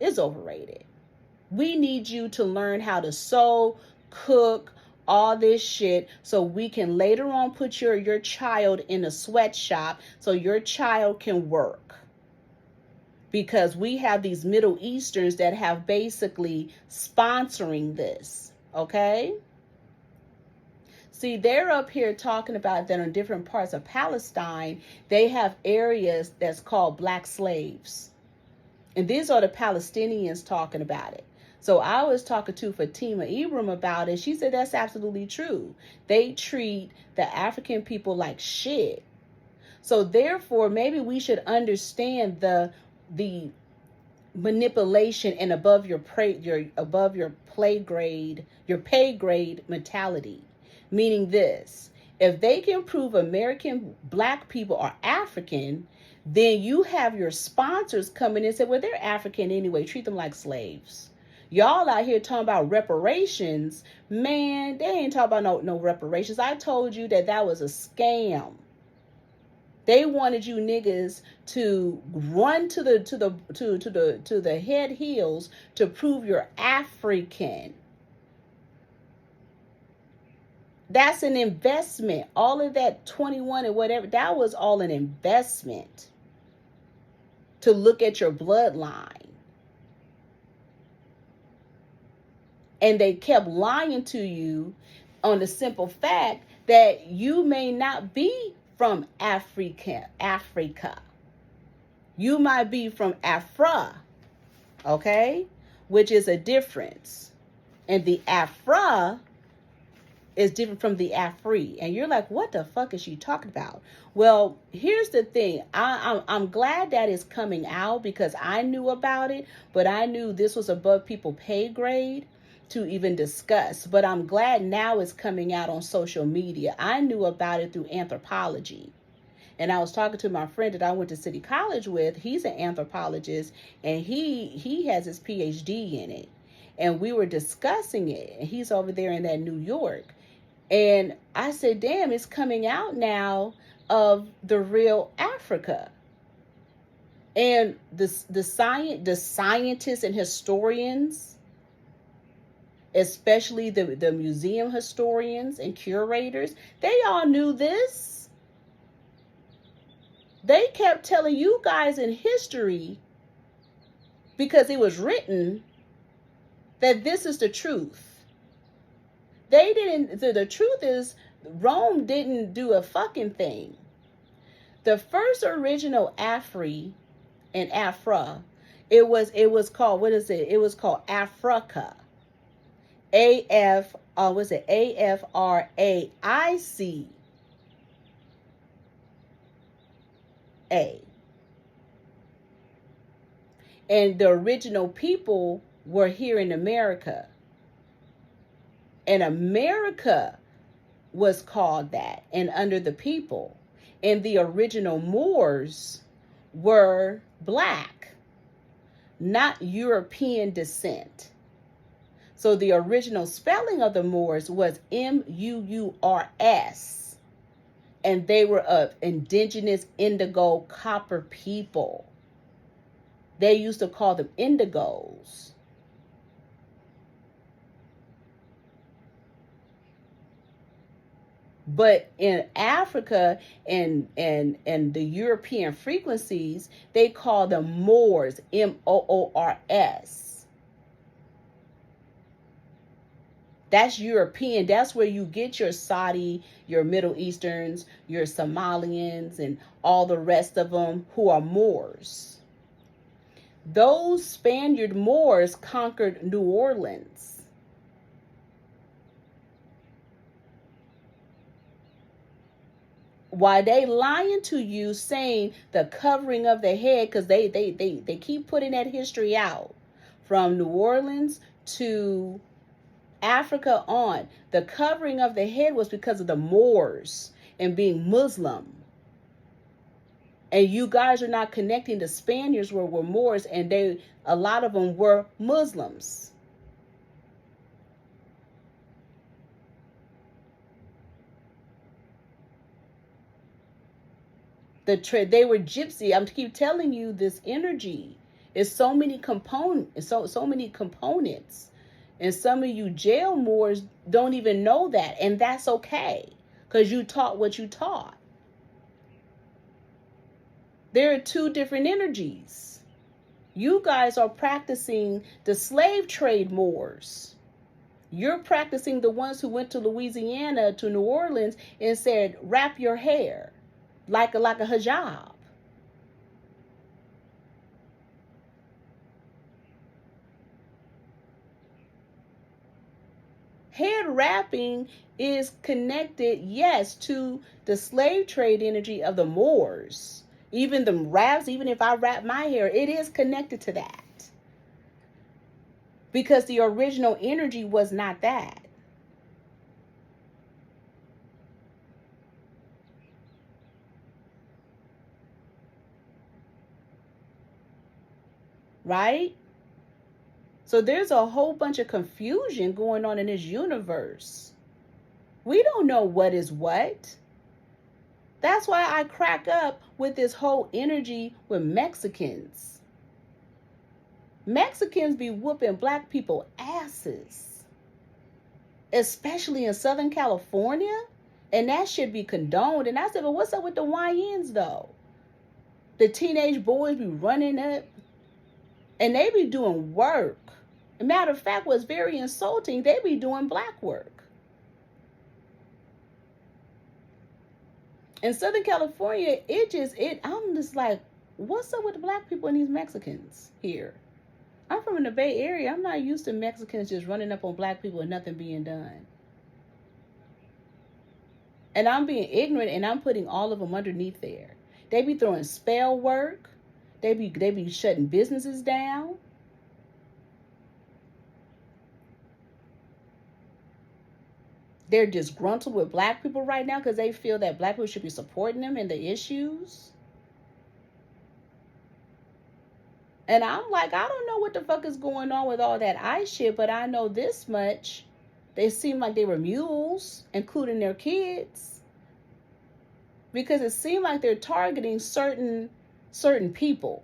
It's overrated. We need you to learn how to sew, cook, all this shit, so we can later on put your child in a sweatshop so your child can work. Because we have these Middle Easterns that have basically sponsoring this, okay? See, they're up here talking about that in different parts of Palestine, they have areas that's called black slaves. And these are the Palestinians talking about it. So I was talking to Fatima Ibram about it. She said that's absolutely true. They treat the African people like shit. So therefore, maybe we should understand the manipulation and above your pay grade mentality. Meaning this: if they can prove American black people are African, then you have your sponsors coming in and say, well, they're African anyway. Treat them like slaves. Y'all out here talking about reparations. Man, they ain't talking about no reparations. I told you that was a scam. They wanted you niggas to run to the head heels to prove you're African. That's an investment. All of that 21 and whatever, that was all an investment to look at your bloodline. And they kept lying to you on the simple fact that you may not be from Africa. You might be from Afra, okay? Which is a difference. And the Afra is different from the Afri. And you're like, what the fuck is she talking about? Well, here's the thing. I'm glad that it's coming out because I knew about it, but I knew this was above people's pay grade to even discuss. But I'm glad now it's coming out on social media. I knew about it through Anthropology. And I was talking to my friend that I went to City College with. He's an anthropologist, and he has his PhD in it. And we were discussing it. And he's over there in that New York. And I said, damn, it's coming out now of the real Africa. And the scientists and historians, especially the museum historians and curators, they all knew this. They kept telling you guys in history, because it was written, that this is the truth. They didn't, the truth is, Rome didn't do a fucking thing. The first original Afri and Afra, it was called, what is it? It was called Africa. AFRAICA. And the original people were here in America. And America was called that, and under the people. And the original Moors were black, not European descent. So the original spelling of the Moors was M-U-U-R-S. And they were of indigenous indigo copper people. They used to call them indigos. But in Africa and the European frequencies, they call them Moors, M-O-O-R-S. That's European. That's where you get your Saudi, your Middle Easterns, your Somalians, and all the rest of them who are Moors. Those Spaniard Moors conquered New Orleans. Why they lying to you, saying the covering of the head, because they keep putting that history out from New Orleans to Africa on. The covering of the head was because of the Moors and being Muslim. And you guys are not connecting. The Spaniards were Moors, and a lot of them were Muslims. They were gypsy. I'm keep telling you, this energy is so many components, so many components. And some of you jail Moors don't even know that, and that's okay, because you taught what you taught. There are two different energies. You guys are practicing the slave trade Moors. You're practicing the ones who went to Louisiana, to New Orleans, and said, wrap your hair like a hijab. Head wrapping is connected, yes, to the slave trade energy of the Moors. Even the wraps, even if I wrap my hair, it is connected to that. Because the original energy was not that. Right? So there's a whole bunch of confusion going on in this universe. We don't know what is what. That's why I crack up with this whole energy with Mexicans. Mexicans be whooping black people asses. especially in Southern California, and that should be condoned. And I said, but what's up with the YNs though? The teenage boys be running up and they be doing work. As a matter of fact, what's very insulting, they be doing black work. In Southern California, I'm just like, what's up with the black people and these Mexicans here? I'm from the Bay Area. I'm not used to Mexicans just running up on black people and nothing being done. And I'm being ignorant and I'm putting all of them underneath there. They be throwing spell work. They be shutting businesses down. They're disgruntled with black people right now because they feel that black people should be supporting them in the issues. And I'm like, I don't know what the fuck is going on with all that ICE shit, but I know this much. They seem like they were mules, including their kids. Because it seemed like they're targeting certain people.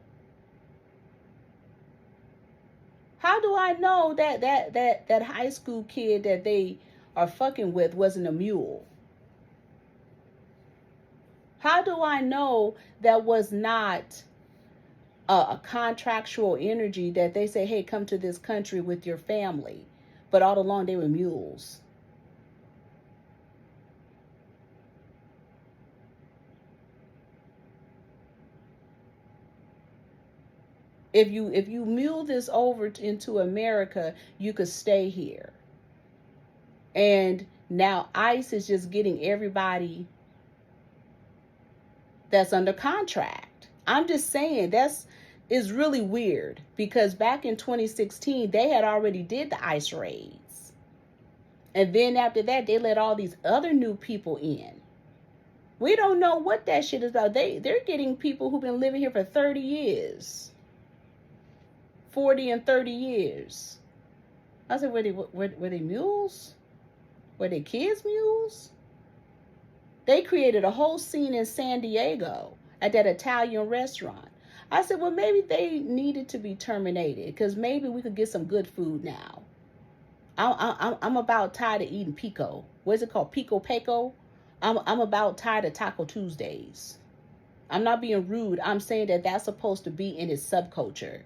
How do I know that high school kid that they are fucking with wasn't a mule? How do I know that was not a contractual energy that they say, hey, come to this country with your family, but all along they were mules? If you mule this over into America, you could stay here. And now ICE is just getting everybody that's under contract. I'm just saying is really weird because back in 2016, they had already did the ICE raids. And then after that, they let all these other new people in. We don't know what that shit is about. They're getting people who've been living here for 30 years. 40 and 30 years. I said, were they mules? Were they kids mules? They created a whole scene in San Diego at that Italian restaurant. I said, well, maybe they needed to be terminated because maybe we could get some good food now. I'm about tired of eating pico. What's it called? Pico Peco? I'm about tired of Taco Tuesdays. I'm not being rude. I'm saying that that's supposed to be in its subculture.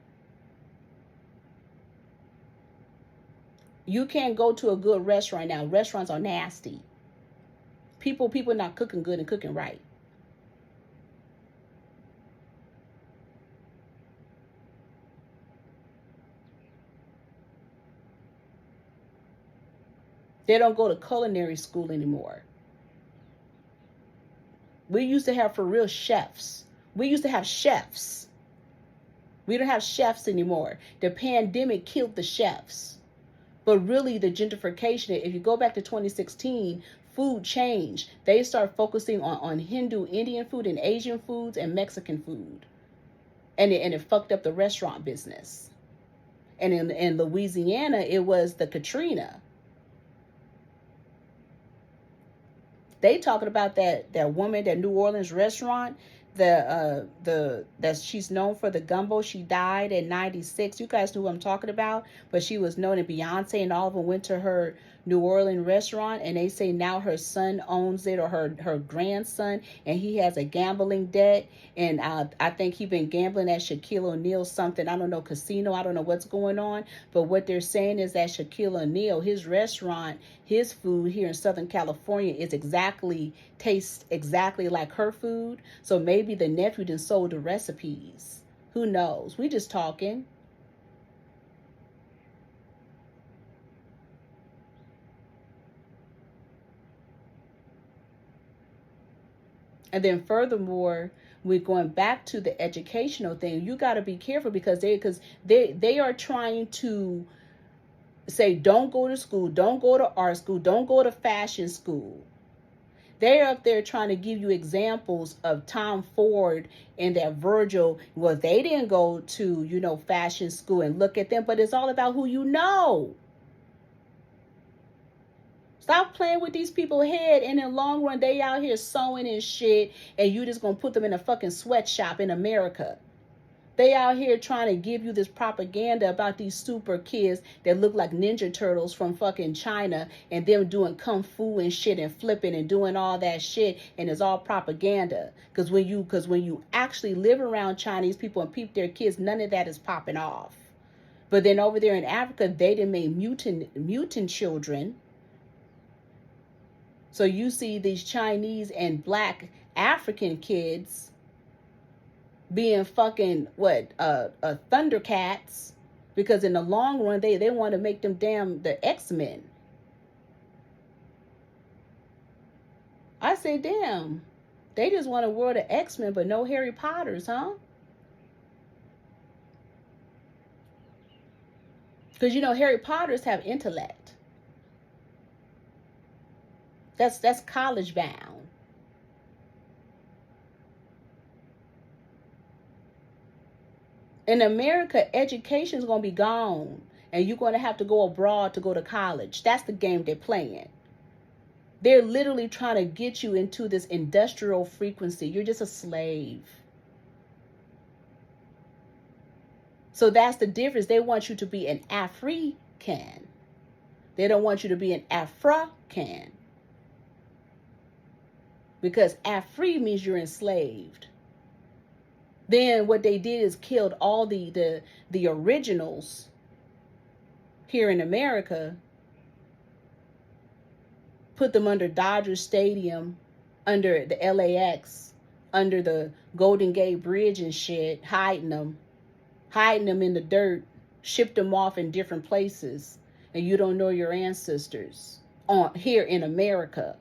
You can't go to a good restaurant now. Restaurants are nasty. People not cooking good and cooking right. They don't go to culinary school anymore. We used to have for real chefs. We used to have chefs. We don't have chefs anymore. The pandemic killed the chefs. But really the gentrification, if you go back to 2016, food changed. They start focusing on Hindu, Indian food and Asian foods and Mexican food. And it fucked up the restaurant business. And in Louisiana, it was the Katrina. They talking about that woman, that New Orleans restaurant, that she's known for the gumbo. She died at 96. You guys knew who I'm talking about, but she was known, and Beyonce and all of them went to her New Orleans restaurant, and they say now her son owns it, or her grandson, and he has a gambling debt, and I think he been gambling at Shaquille O'Neal something, I don't know, casino, I don't know what's going on, but what they're saying is that Shaquille O'Neal, his restaurant, his food here in Southern California tastes exactly like her food, so maybe the nephew done sold the recipes. Who knows? We just talking. And then furthermore, we're going back to the educational thing. You got to be careful because they are trying to say, don't go to school, don't go to art school, don't go to fashion school. They're up there trying to give you examples of Tom Ford and that Virgil. Well, they didn't go to, fashion school, and look at them, but it's all about who you know. Stop playing with these people's head, and in the long run, they out here sewing and shit, and you just gonna put them in a fucking sweatshop in America. They out here trying to give you this propaganda about these super kids that look like Ninja Turtles from fucking China, and them doing kung fu and shit and flipping and doing all that shit, and it's all propaganda. Because when you actually live around Chinese people and peep their kids, none of that is popping off. But then over there in Africa, they done made mutant children. So you see these Chinese and black African kids being fucking Thundercats, because in the long run they want to make them damn the X-Men. I say, damn, they just want a world of X-Men but no Harry Potters, huh? Because Harry Potters have intellect. That's college bound. In America, education is going to be gone, and you're going to have to go abroad to go to college. That's the game they're playing. They're literally trying to get you into this industrial frequency. You're just a slave. So that's the difference. They want you to be an African. They don't want you to be an African. Because Afri means you're enslaved. Then what they did is killed all the originals here in America, put them under Dodger Stadium, under the LAX, under the Golden Gate Bridge and shit, hiding them in the dirt, shipped them off in different places, and you don't know your ancestors here in America.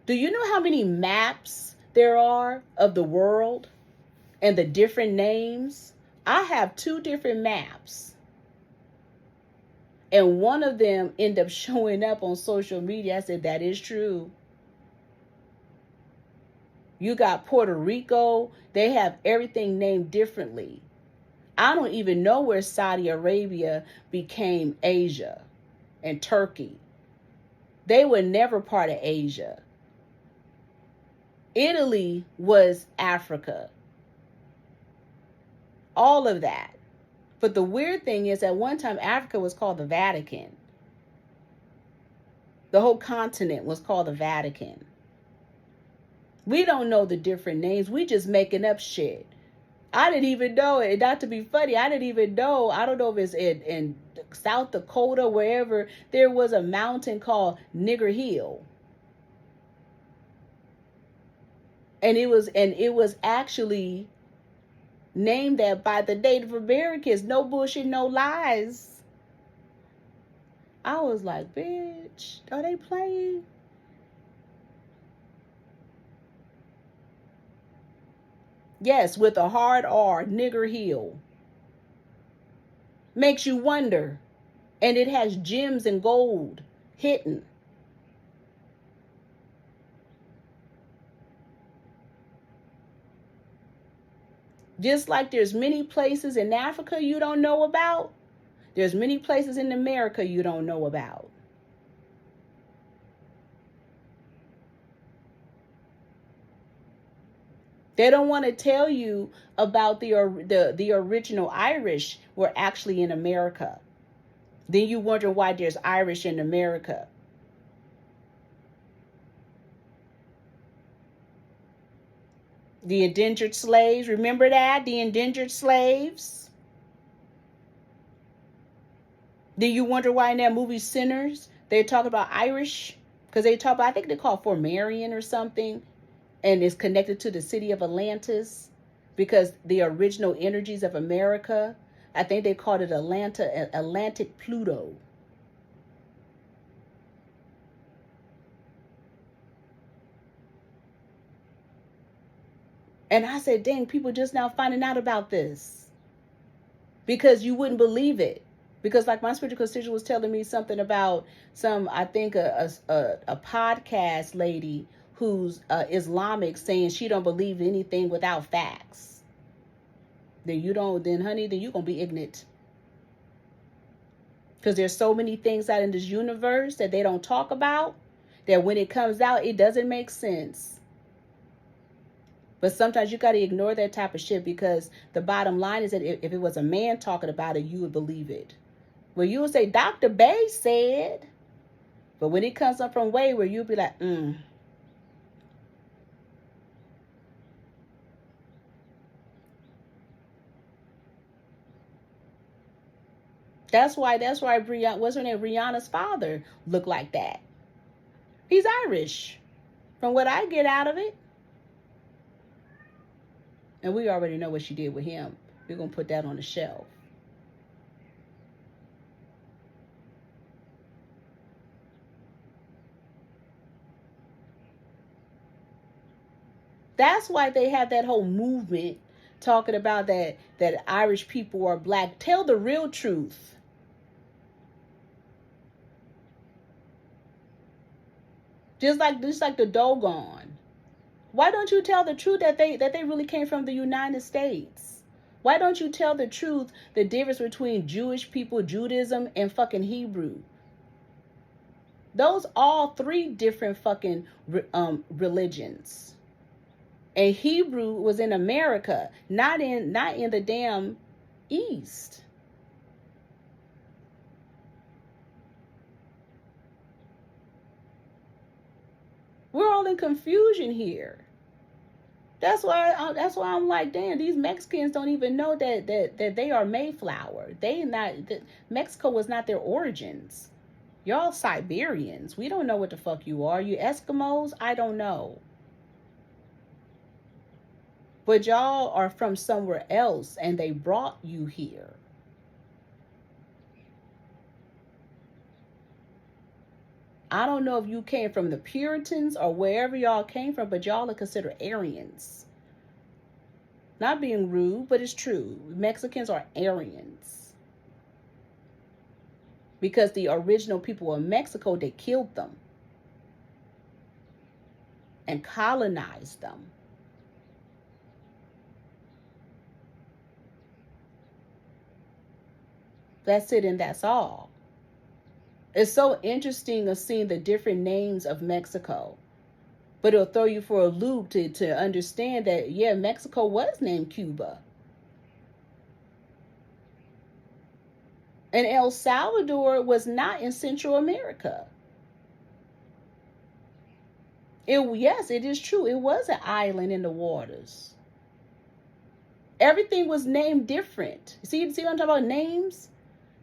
Do you know how many maps there are of the world and the different names? I have 2 different maps, and one of them ended up showing up on social media. I said, that is true. You got Puerto Rico. They have everything named differently. I don't even know where Saudi Arabia became Asia and Turkey. They were never part of Asia. Italy was Africa. All of that. But the weird thing is, at one time, Africa was called the Vatican. The whole continent was called the Vatican. We don't know the different names. We just making up shit. I didn't even know it. Not to be funny, I didn't even know. I don't know if it's in South Dakota, wherever, there was a mountain called Nigger Hill. And it was actually named that by the Native Americans. No bullshit, no lies. I was like, bitch, are they playing? Yes, with a hard R, Nigger Hill. Makes you wonder. And it has gems and gold hidden. Just like there's many places in Africa you don't know about, there's many places in America you don't know about. They don't want to tell you about the original Irish were actually in America. Then you wonder why there's Irish in America. The indentured slaves, remember that? The indentured slaves. Then you wonder why in that movie Sinners, they talk about Irish? Because they talk about, I think they call it Formarian or something. And it's connected to the city of Atlantis. Because the original energies of America, I think they called it Atlantic Pluto. And I said, dang, people just now finding out about this. Because you wouldn't believe it. Because like my spiritual constituent was telling me something about I think a podcast lady who's Islamic, saying she don't believe anything without facts. Then you're going to be ignorant. Because there's so many things out in this universe that they don't talk about, that when it comes out, it doesn't make sense. But sometimes you got to ignore that type of shit, because the bottom line is that if it was a man talking about it, you would believe it. Well, you would say, Dr. Bay said. But when it comes up from Wayward, you'll be like, That's why Brianna, what's her name? Rihanna's father looked like that. He's Irish, from what I get out of it. And we already know what she did with him. We're going to put that on the shelf. That's why they have that whole movement talking about that Irish people are black. Tell the real truth. Just like the Dogon. Why don't you tell the truth that they really came from the United States? Why don't you tell the truth, the difference between Jewish people, Judaism, and fucking Hebrew? Those all three different fucking religions. And Hebrew was in America, not in the damn East. We're all in confusion here. That's why I'm like, damn, these Mexicans don't even know that they are Mayflower. Mexico was not their origins. Y'all Siberians. We don't know what the fuck you are. You Eskimos? I don't know. But y'all are from somewhere else, and they brought you here. I don't know if you came from the Puritans or wherever y'all came from, but y'all are considered Aryans. Not being rude, but it's true. Mexicans are Aryans. Because the original people of Mexico, they killed them and colonized them. That's it, and that's all. It's so interesting of seeing the different names of Mexico. But it'll throw you for a loop to understand that, yeah, Mexico was named Cuba. And El Salvador was not in Central America. Yes, it is true. It was an island in the waters. Everything was named different. See what I'm talking about? Names?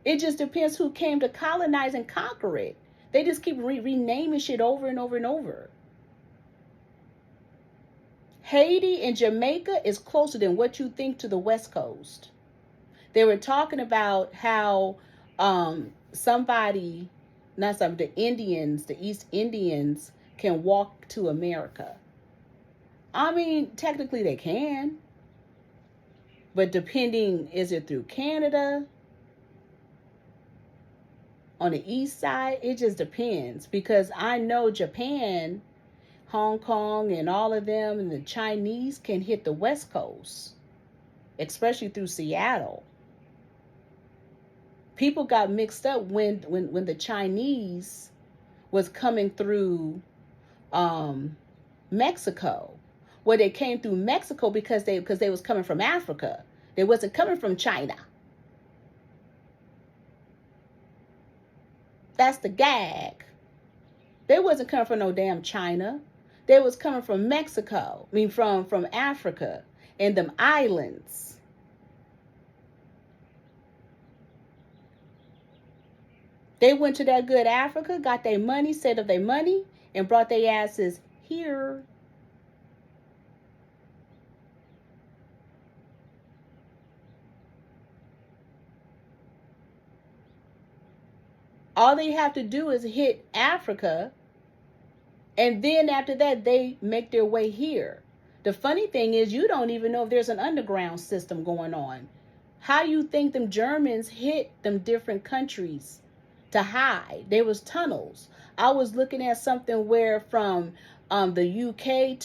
It just depends who came to colonize and conquer it. They just keep renaming shit over and over and over. Haiti and Jamaica is closer than what you think to the West Coast. They were talking about how the Indians, the East Indians, can walk to America. I mean, technically they can. But depending, is it through Canada? On the east side, it just depends. Because I know Japan, Hong Kong, and all of them, and the Chinese can hit the West Coast. Especially through Seattle. People got mixed up when the Chinese was coming through Mexico. Well, they came through Mexico because they was coming from Africa. They wasn't coming from China. That's the gag. They wasn't coming from no damn China. They was coming from Mexico. I mean, from Africa and them islands. They went to that good Africa, got their money, saved up their money, and brought their asses here. All they have to do is hit Africa, and then after that, they make their way here. The funny thing is, you don't even know if there's an underground system going on. How you think them Germans hit them different countries to hide? There was tunnels. I was looking at something where from the UK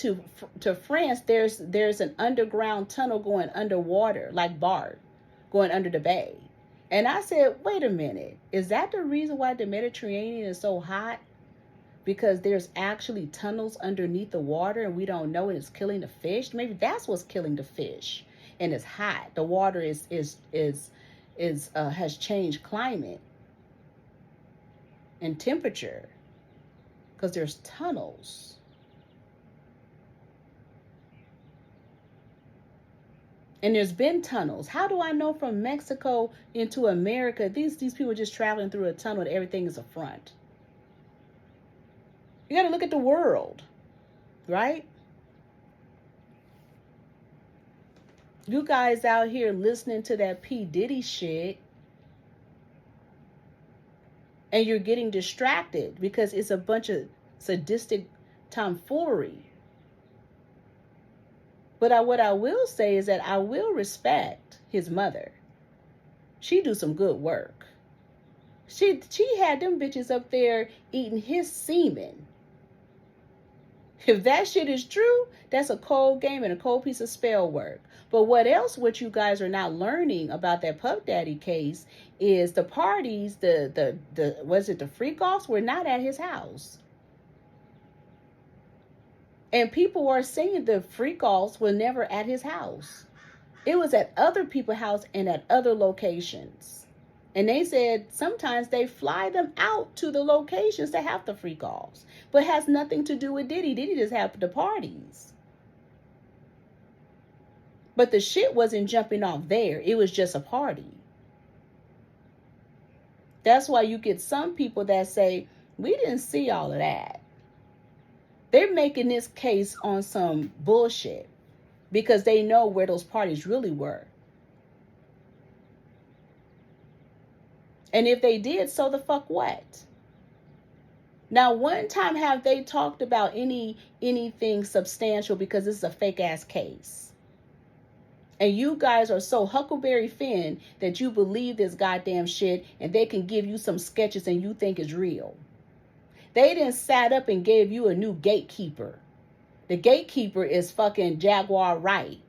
to France, there's an underground tunnel going underwater, like Bart, going under the bay. And I said, wait a minute, is that the reason why the Mediterranean is so hot? because there's actually tunnels underneath the water and we don't know, and it's killing the fish. Maybe that's what's killing the fish. And it's hot. The water has changed climate and temperature because there's tunnels. And there's been tunnels. How do I know from Mexico into America, these people just traveling through a tunnel and everything is a front? You got to look at the world, right? You guys out here listening to that P. Diddy shit, and you're getting distracted because it's a bunch of sadistic tomfoolery. But what I will say is that I will respect his mother. She do some good work. She had them bitches up there eating his semen. If that shit is true, that's a cold game and a cold piece of spell work. But what you guys are not learning about that Puff Daddy case is the parties, the freak-offs were not at his house. And people are saying the freak-offs were never at his house. It was at other people's house and at other locations. And they said sometimes they fly them out to the locations to have the freak-offs. But it has nothing to do with Diddy. Diddy just had the parties. But the shit wasn't jumping off there. It was just a party. That's why you get some people that say, we didn't see all of that. They're making this case on some bullshit because they know where those parties really were. And if they did, so the fuck what? Now, one time have they talked about anything substantial because this is a fake ass case. And you guys are so Huckleberry Finn that you believe this goddamn shit and they can give you some sketches and you think it's real. They didn't sat up and gave you a new gatekeeper. The gatekeeper is fucking Jaguar Wright.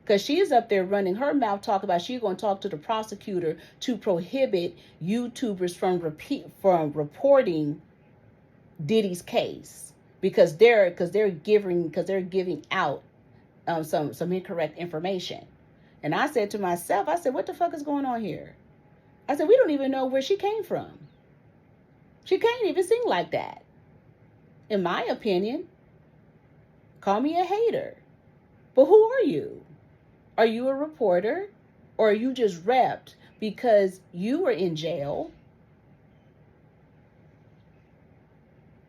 Because she's up there running her mouth talking about she's going to talk to the prosecutor to prohibit YouTubers from reporting Diddy's case because they're giving out some incorrect information. And I said to myself, I said, what the fuck is going on here? I said, we don't even know where she came from. She can't even sing like that. In my opinion, call me a hater. But who are you? Are you a reporter? Or are you just repped because you were in jail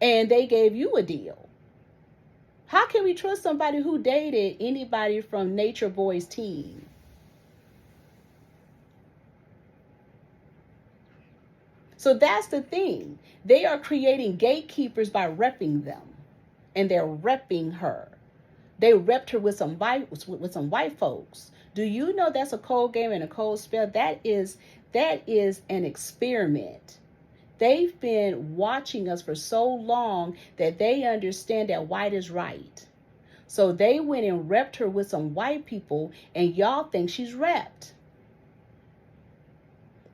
and they gave you a deal? How can we trust somebody who dated anybody from Nature Boy's team? So that's the thing. They are creating gatekeepers by repping them. And they're repping her. They repped her with some white folks. Do you know that's a cold game and a cold spell? That is an experiment. They've been watching us for so long that they understand that white is right. So they went and repped her with some white people, and y'all think she's repped.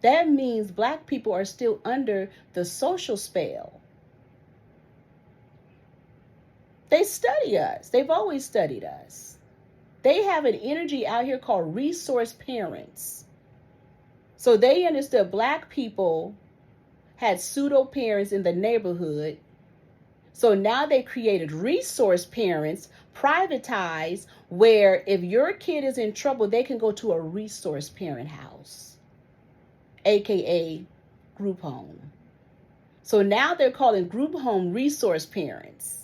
That means black people are still under the social spell. They study us. They've always studied us. They have an energy out here called resource parents. So they understood black people had pseudo parents in the neighborhood. So now they created resource parents, privatized, where if your kid is in trouble, they can go to a resource parent house, aka group home. So now they're calling group home resource parents.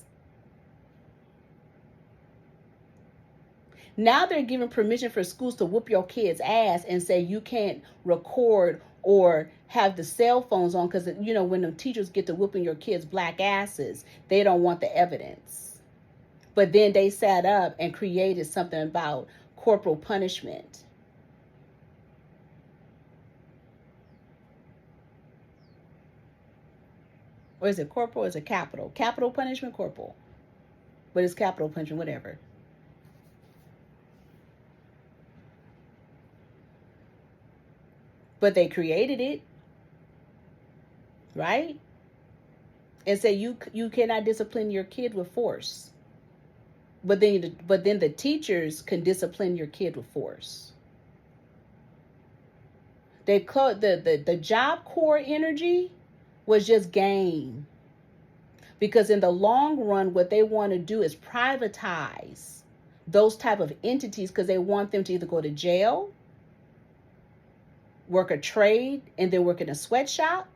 Now they're giving permission for schools to whoop your kid's ass and say you can't record or have the cell phones on because, you know, when the teachers get to whooping your kids' black asses, they don't want the evidence. But then they sat up and created something about corporal punishment. Or is it corporal or is it capital? Capital punishment, corporal. But it's capital punishment, whatever. But they created it, right? and say you cannot discipline your kid with force. But then the teachers can discipline your kid with force. They call the Job Corps energy was just game. Because in the long run, what they want to do is privatize those type of entities, because they want them to either go to jail, work a trade, and then work in a sweatshop.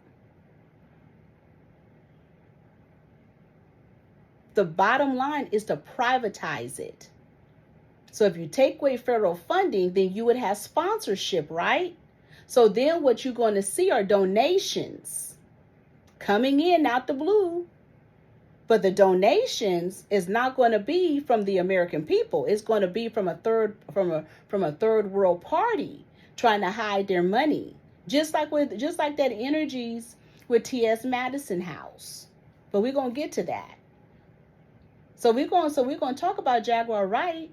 The bottom line is to privatize it. So if you take away federal funding, then you would have sponsorship, right? So then what you're going to see are donations coming in out the blue. But the donations is not going to be from the American people. It's going to be from a third world party trying to hide their money. Just like that energies with T.S. Madison house. But we're going to get to that. So we're going to talk about Jaguar Wright.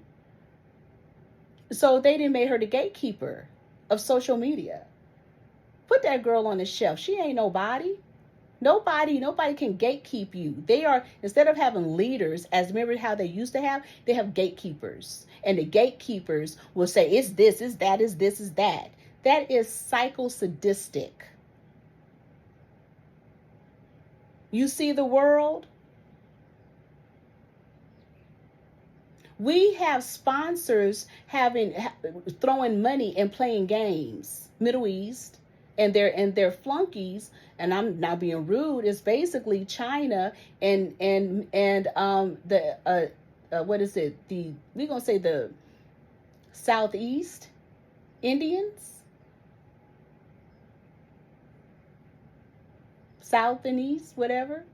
So they didn't make her the gatekeeper of social media. Put that girl on the shelf. She ain't nobody. Nobody can gatekeep you. They are, instead of having leaders, as remember how they used to have, they have gatekeepers. And the gatekeepers will say, it's this, it's that, it's this, it's that. That is psycho-sadistic. You see the world? We have sponsors throwing money and playing games. Middle East and their flunkies, and I'm not being rude, is basically China and the what is it? We're gonna say the Southeast Indians, South and East, whatever.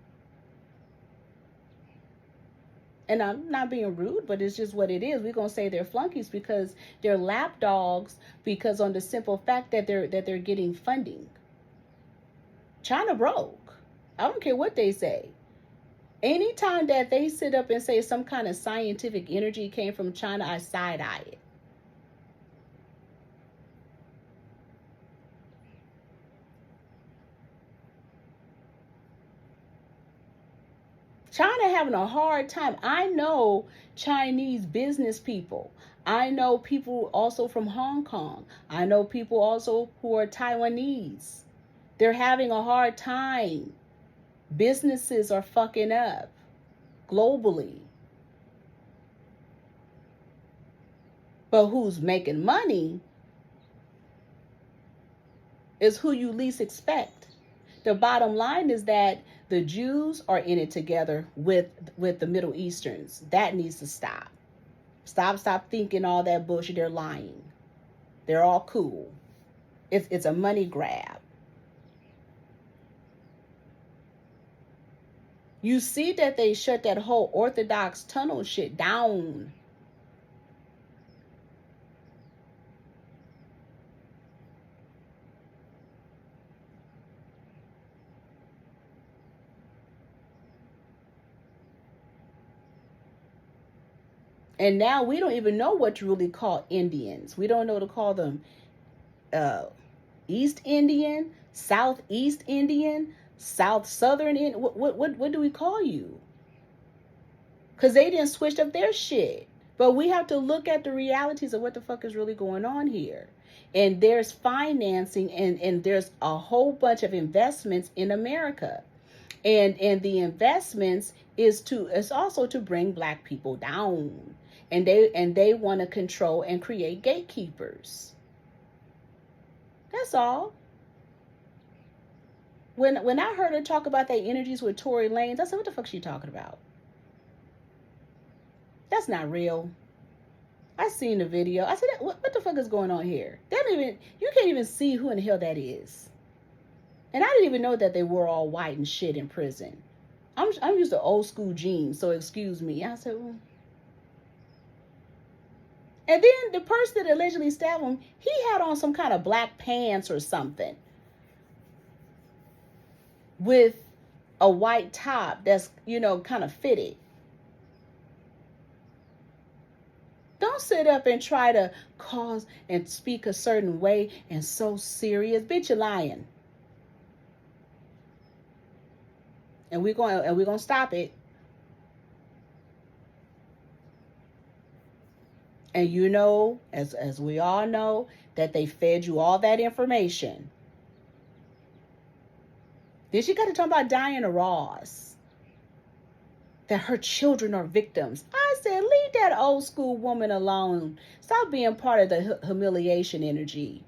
And I'm not being rude, but it's just what it is. We're gonna say they're flunkies because they're lapdogs, because on the simple fact that they're getting funding. China broke. I don't care what they say. Anytime that they sit up and say some kind of scientific energy came from China, I side-eye it. China having a hard time. I know Chinese business people. I know people also from Hong Kong. I know people also who are Taiwanese. They're having a hard time. Businesses are fucking up globally. But who's making money is who you least expect. The bottom line is that the Jews are in it together with the Middle Easterns. That needs to stop. Stop thinking all that bullshit. They're lying. They're all cool. It's a money grab. You see that they shut that whole Orthodox tunnel shit down. And now we don't even know what to really call Indians. We don't know to call them East Indian, Southeast Indian, Southern Indian. What do we call you? Because they didn't switch up their shit. But we have to look at the realities of what the fuck is really going on here. And there's financing and there's a whole bunch of investments in America. And the investments is also to bring black people down. And they want to control and create gatekeepers. That's all. When I heard her talk about their energies with Tory Lanez, I said, what the fuck is she talking about? That's not real. I seen the video. I said, what the fuck is going on here? You can't even see who in the hell that is. And I didn't even know that they were all white and shit in prison. I'm used to old school jeans, so excuse me. I said, well. And then the person that allegedly stabbed him, he had on some kind of black pants or something with a white top that's, kind of fitted. Don't sit up and try to cause and speak a certain way and so serious. Bitch, you're lying. And we're going to stop it. And you know, as we all know, that they fed you all that information. Then she got to talk about Diana Ross, that her children are victims. I said, leave that old school woman alone. Stop being part of the humiliation energy.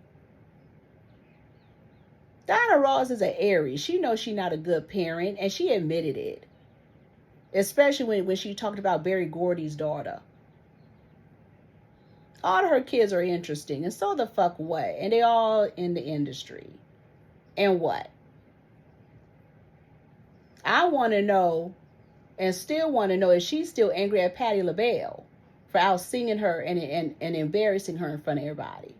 Diana Ross is an Aries. She knows she's not a good parent, and she admitted it. Especially when she talked about Berry Gordy's daughter. All of her kids are interesting, and so the fuck what? And they all in the industry. And what? I want to know, and still want to know, if she's still angry at Patti LaBelle for out singing her and embarrassing her in front of everybody.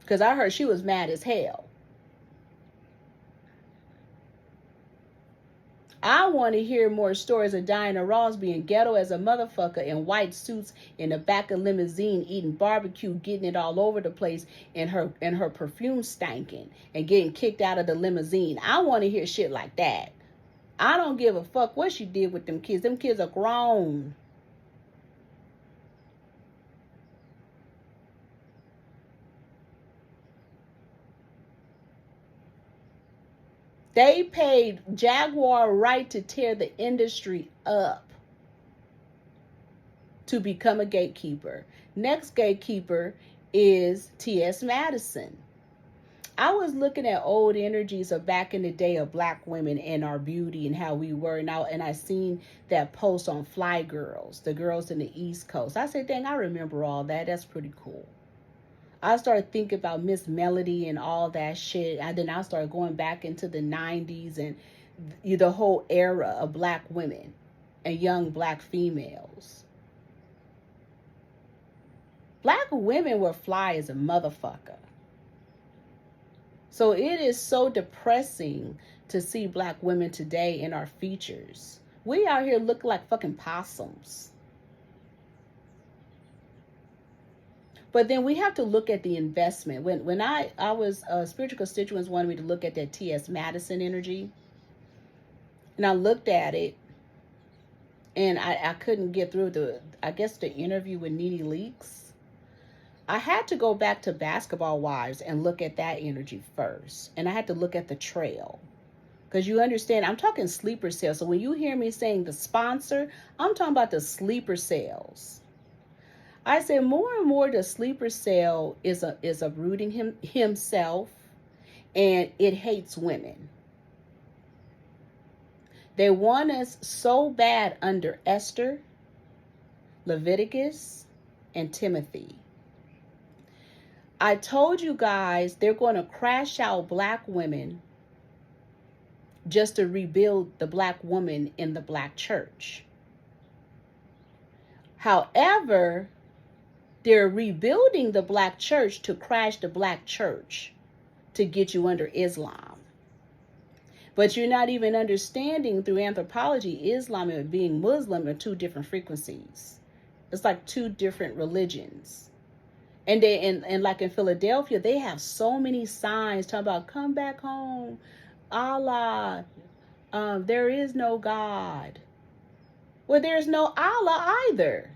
Because I heard she was mad as hell. I want to hear more stories of Diana Ross being ghetto as a motherfucker in white suits in the back of limousine, eating barbecue, getting it all over the place, and her perfume stanking and getting kicked out of the limousine. I want to hear shit like that. I don't give a fuck what she did with them kids. Them kids are grown. They paid Jaguar Wright to tear the industry up to become a gatekeeper. Next gatekeeper is T.S. Madison. I was looking at old energies of back in the day of black women and our beauty and how we were now, and I seen that post on Fly Girls, the girls in the East Coast. I said, dang, I remember all that. That's pretty cool. I started thinking about Miss Melody and all that shit. And then I started going back into the 90s and the whole era of black women and young black females. Black women were fly as a motherfucker. So it is so depressing to see black women today in our features. We out here looking like fucking possums. But then we have to look at the investment. When I was, spiritual constituents wanted me to look at that T.S. Madison energy. And I looked at it. And I couldn't get through the interview with Nene Leakes. I had to go back to Basketball Wives and look at that energy first. And I had to look at the trail. Because you understand, I'm talking sleeper cells. So when you hear me saying the sponsor, I'm talking about the sleeper cells. I say more and more the sleeper cell is uprooting himself, and it hates women. They want us so bad under Esther, Leviticus, and Timothy. I told you guys they're going to crash out black women just to rebuild the black woman in the black church. However, they're rebuilding the black church to crash the black church to get you under Islam. But you're not even understanding through anthropology, Islam and being Muslim are two different frequencies. It's like two different religions. And like in Philadelphia, they have so many signs talking about come back home, Allah, there is no God. Well, there's no Allah either.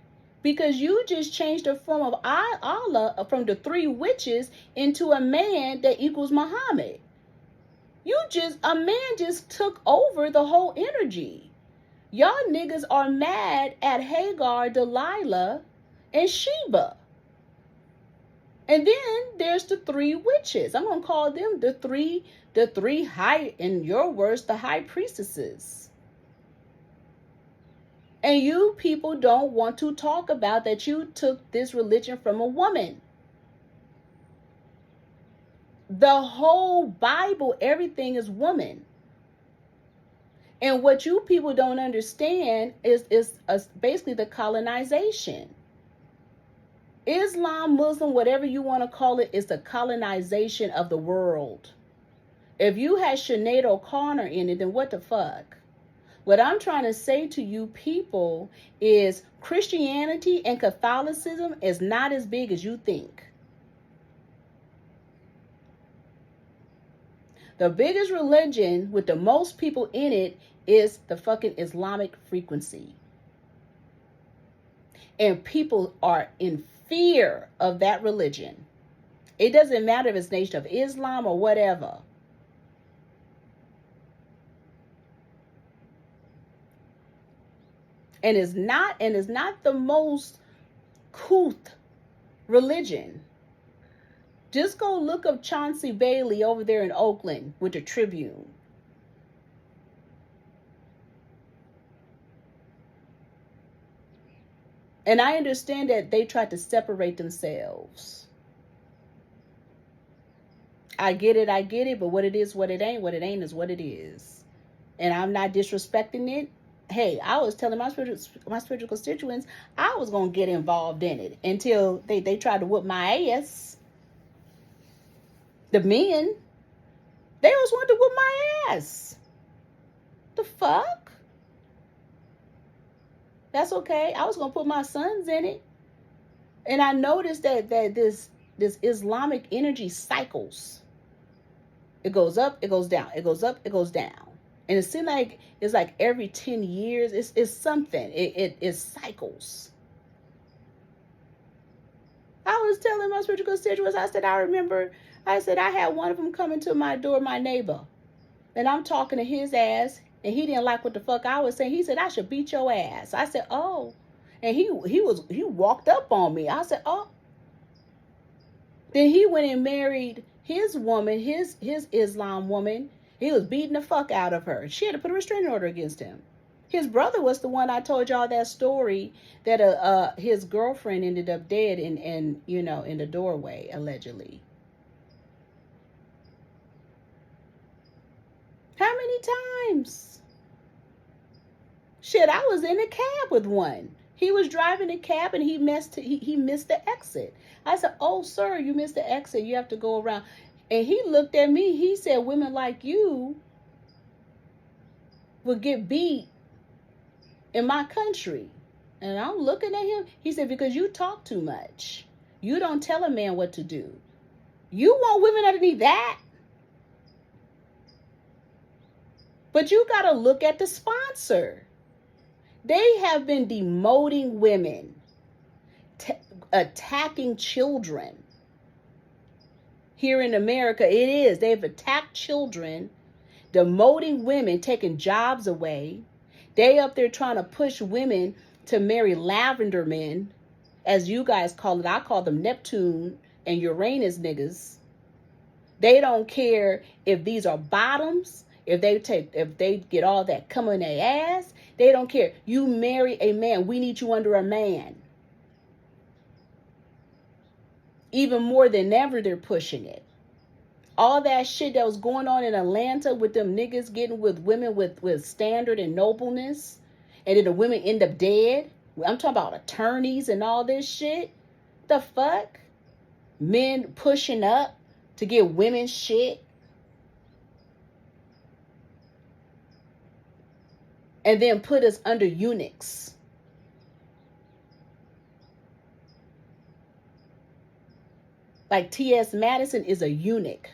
Because you just changed the form of Allah from the three witches into a man that equals Muhammad. A man just took over the whole energy. Y'all niggas are mad at Hagar, Delilah, and Sheba. And then there's the three witches. I'm going to call them the three high, in your words, the high priestesses. And you people don't want to talk about that you took this religion from a woman. The whole Bible, everything is woman. And what you people don't understand is basically the colonization. Islam, Muslim, whatever you want to call it, is the colonization of the world. If you had Sinead O'Connor in it, then what the fuck? What I'm trying to say to you people is Christianity and Catholicism is not as big as you think. The biggest religion with the most people in it is the fucking Islamic frequency. And people are in fear of that religion. It doesn't matter if it's Nation of Islam or whatever. And it's not the most couth religion. Just go look up Chauncey Bailey over there in Oakland with the Tribune. And I understand that they tried to separate themselves. I get it, but what it is, what it ain't is what it is. And I'm not disrespecting it. Hey, I was telling my spiritual constituents I was going to get involved in it until they tried to whoop my ass. The men, they always wanted to whoop my ass. The fuck? That's okay. I was going to put my sons in it. And I noticed that this Islamic energy cycles. It goes up, it goes down. It goes up, it goes down. And it seems like it's like every 10 years, it's something. It cycles. I was telling my spiritual constituents, I said, I had one of them coming to my door, my neighbor. And I'm talking to his ass, and he didn't like what the fuck I was saying. He said, I should beat your ass. I said, oh. And he walked up on me. I said, oh. Then he went and married his woman, his Islam woman. He was beating the fuck out of her. She had to put a restraining order against him. His brother was the one I told y'all that story that his girlfriend ended up dead in the doorway, allegedly. How many times? Shit, I was in a cab with one. He was driving a cab and he missed the exit. I said, oh, sir, you missed the exit. You have to go around. And he looked at me. He said, women like you would get beat in my country. And I'm looking at him. He said, because you talk too much. You don't tell a man what to do. You want women underneath that? But you got to look at the sponsor. They have been demoting women, attacking children. Here in America, it is. They've attacked children, demoting women, taking jobs away. They up there trying to push women to marry lavender men, as you guys call it. I call them Neptune and Uranus niggas. They don't care if these are bottoms, if they get all that come in their ass. They don't care. You marry a man. We need you under a man. Even more than ever, they're pushing it. All that shit that was going on in Atlanta with them niggas getting with women with standard and nobleness, and then the women end up dead. I'm talking about attorneys and all this shit. The fuck? Men pushing up to get women shit. And then put us under eunuchs. Like T.S. Madison is a eunuch.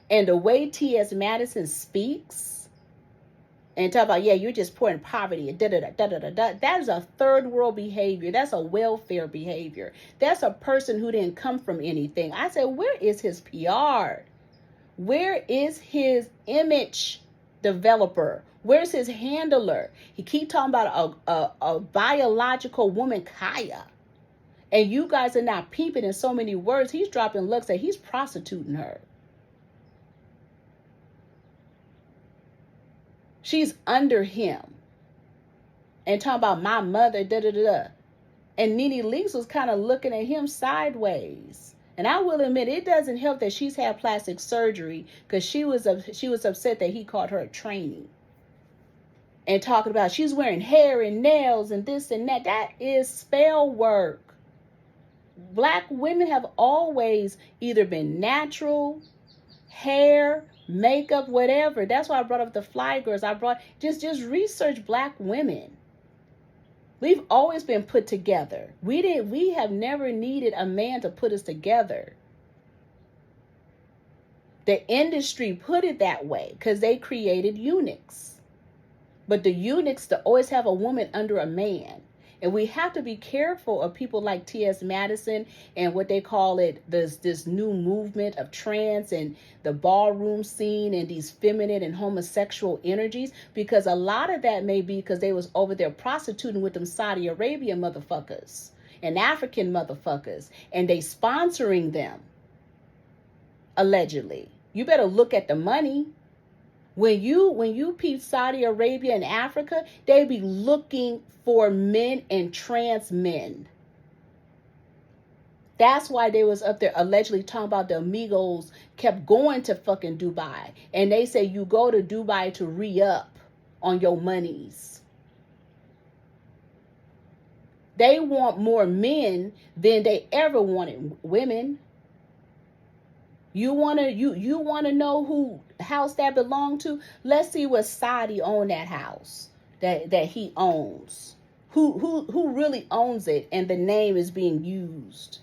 And the way T.S. Madison speaks and talk about, yeah, you're just poor in poverty, and that is a third world behavior. That's a welfare behavior. That's a person who didn't come from anything. I said, where is his PR? Where is his image developer? Where's his handler? He keep talking about a biological woman, Kaya. And you guys are not peeping in so many words. He's dropping looks that he's prostituting her. She's under him. And talking about my mother, And Nene Leakes was kind of looking at him sideways. And I will admit, it doesn't help that she's had plastic surgery, because she was upset that he called her a trainee. And talking about she's wearing hair and nails and this and that. That is spell work. Black women have always either been natural, hair, makeup, whatever. That's why I brought up the Fly Girls. Just research black women. We've always been put together. We have never needed a man to put us together. The industry put it that way because they created eunuchs. But the eunuchs to always have a woman under a man. And we have to be careful of people like T.S. Madison and what they call it, this new movement of trance and the ballroom scene and these feminine and homosexual energies, because a lot of that may be because they was over there prostituting with them Saudi Arabian motherfuckers and African motherfuckers, and they sponsoring them, allegedly. You better look at the money. When you peep Saudi Arabia and Africa, they be looking for men and trans men. That's why they was up there allegedly talking about the amigos kept going to fucking Dubai. And they say you go to Dubai to re-up on your monies. They want more men than they ever wanted women. You wanna know who house that belonged to? Let's see what Saudi owned that house that he owns. Who really owns it and the name is being used?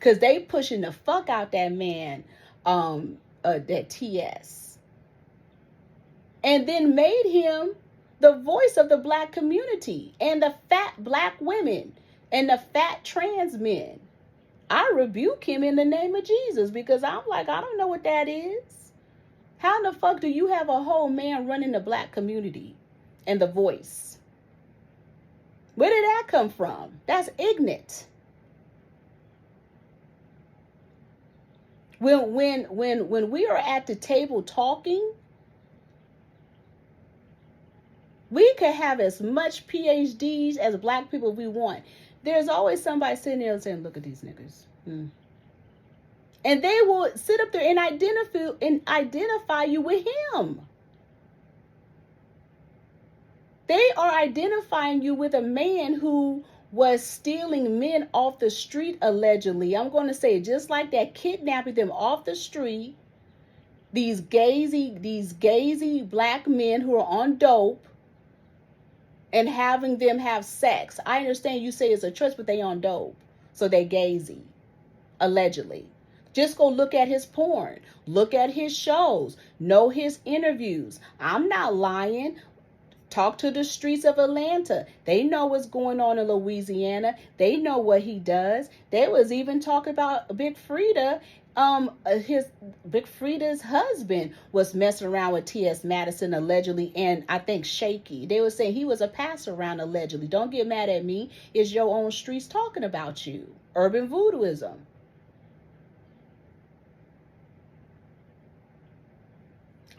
Cause they pushing the fuck out that man, that TS, and then made him the voice of the black community and the fat black women and the fat trans men. I rebuke him in the name of Jesus because I'm like, I don't know what that is. How in the fuck do you have a whole man running the black community and the voice? Where did that come from? That's ignorant. When we are at the table talking, we could have as much PhDs as black people we want. There's always somebody sitting there saying, look at these niggas. And they will sit up there and identify you with him. They are identifying you with a man who was stealing men off the street, allegedly. I'm going to say it just like that, kidnapping them off the street. These gazy black men who are on dope and having them have sex. I understand you say it's a church, but they on dope. So they gazy, allegedly. Just go look at his porn. Look at his shows. Know his interviews. I'm not lying. Talk to the streets of Atlanta. They know what's going on in Louisiana. They know what he does. They was even talking about Big Frida. Big Frida's husband was messing around with T.S. Madison allegedly, and I think Shaky. They were saying he was a pass around allegedly. Don't get mad at me. It's your own streets talking about you. Urban voodooism.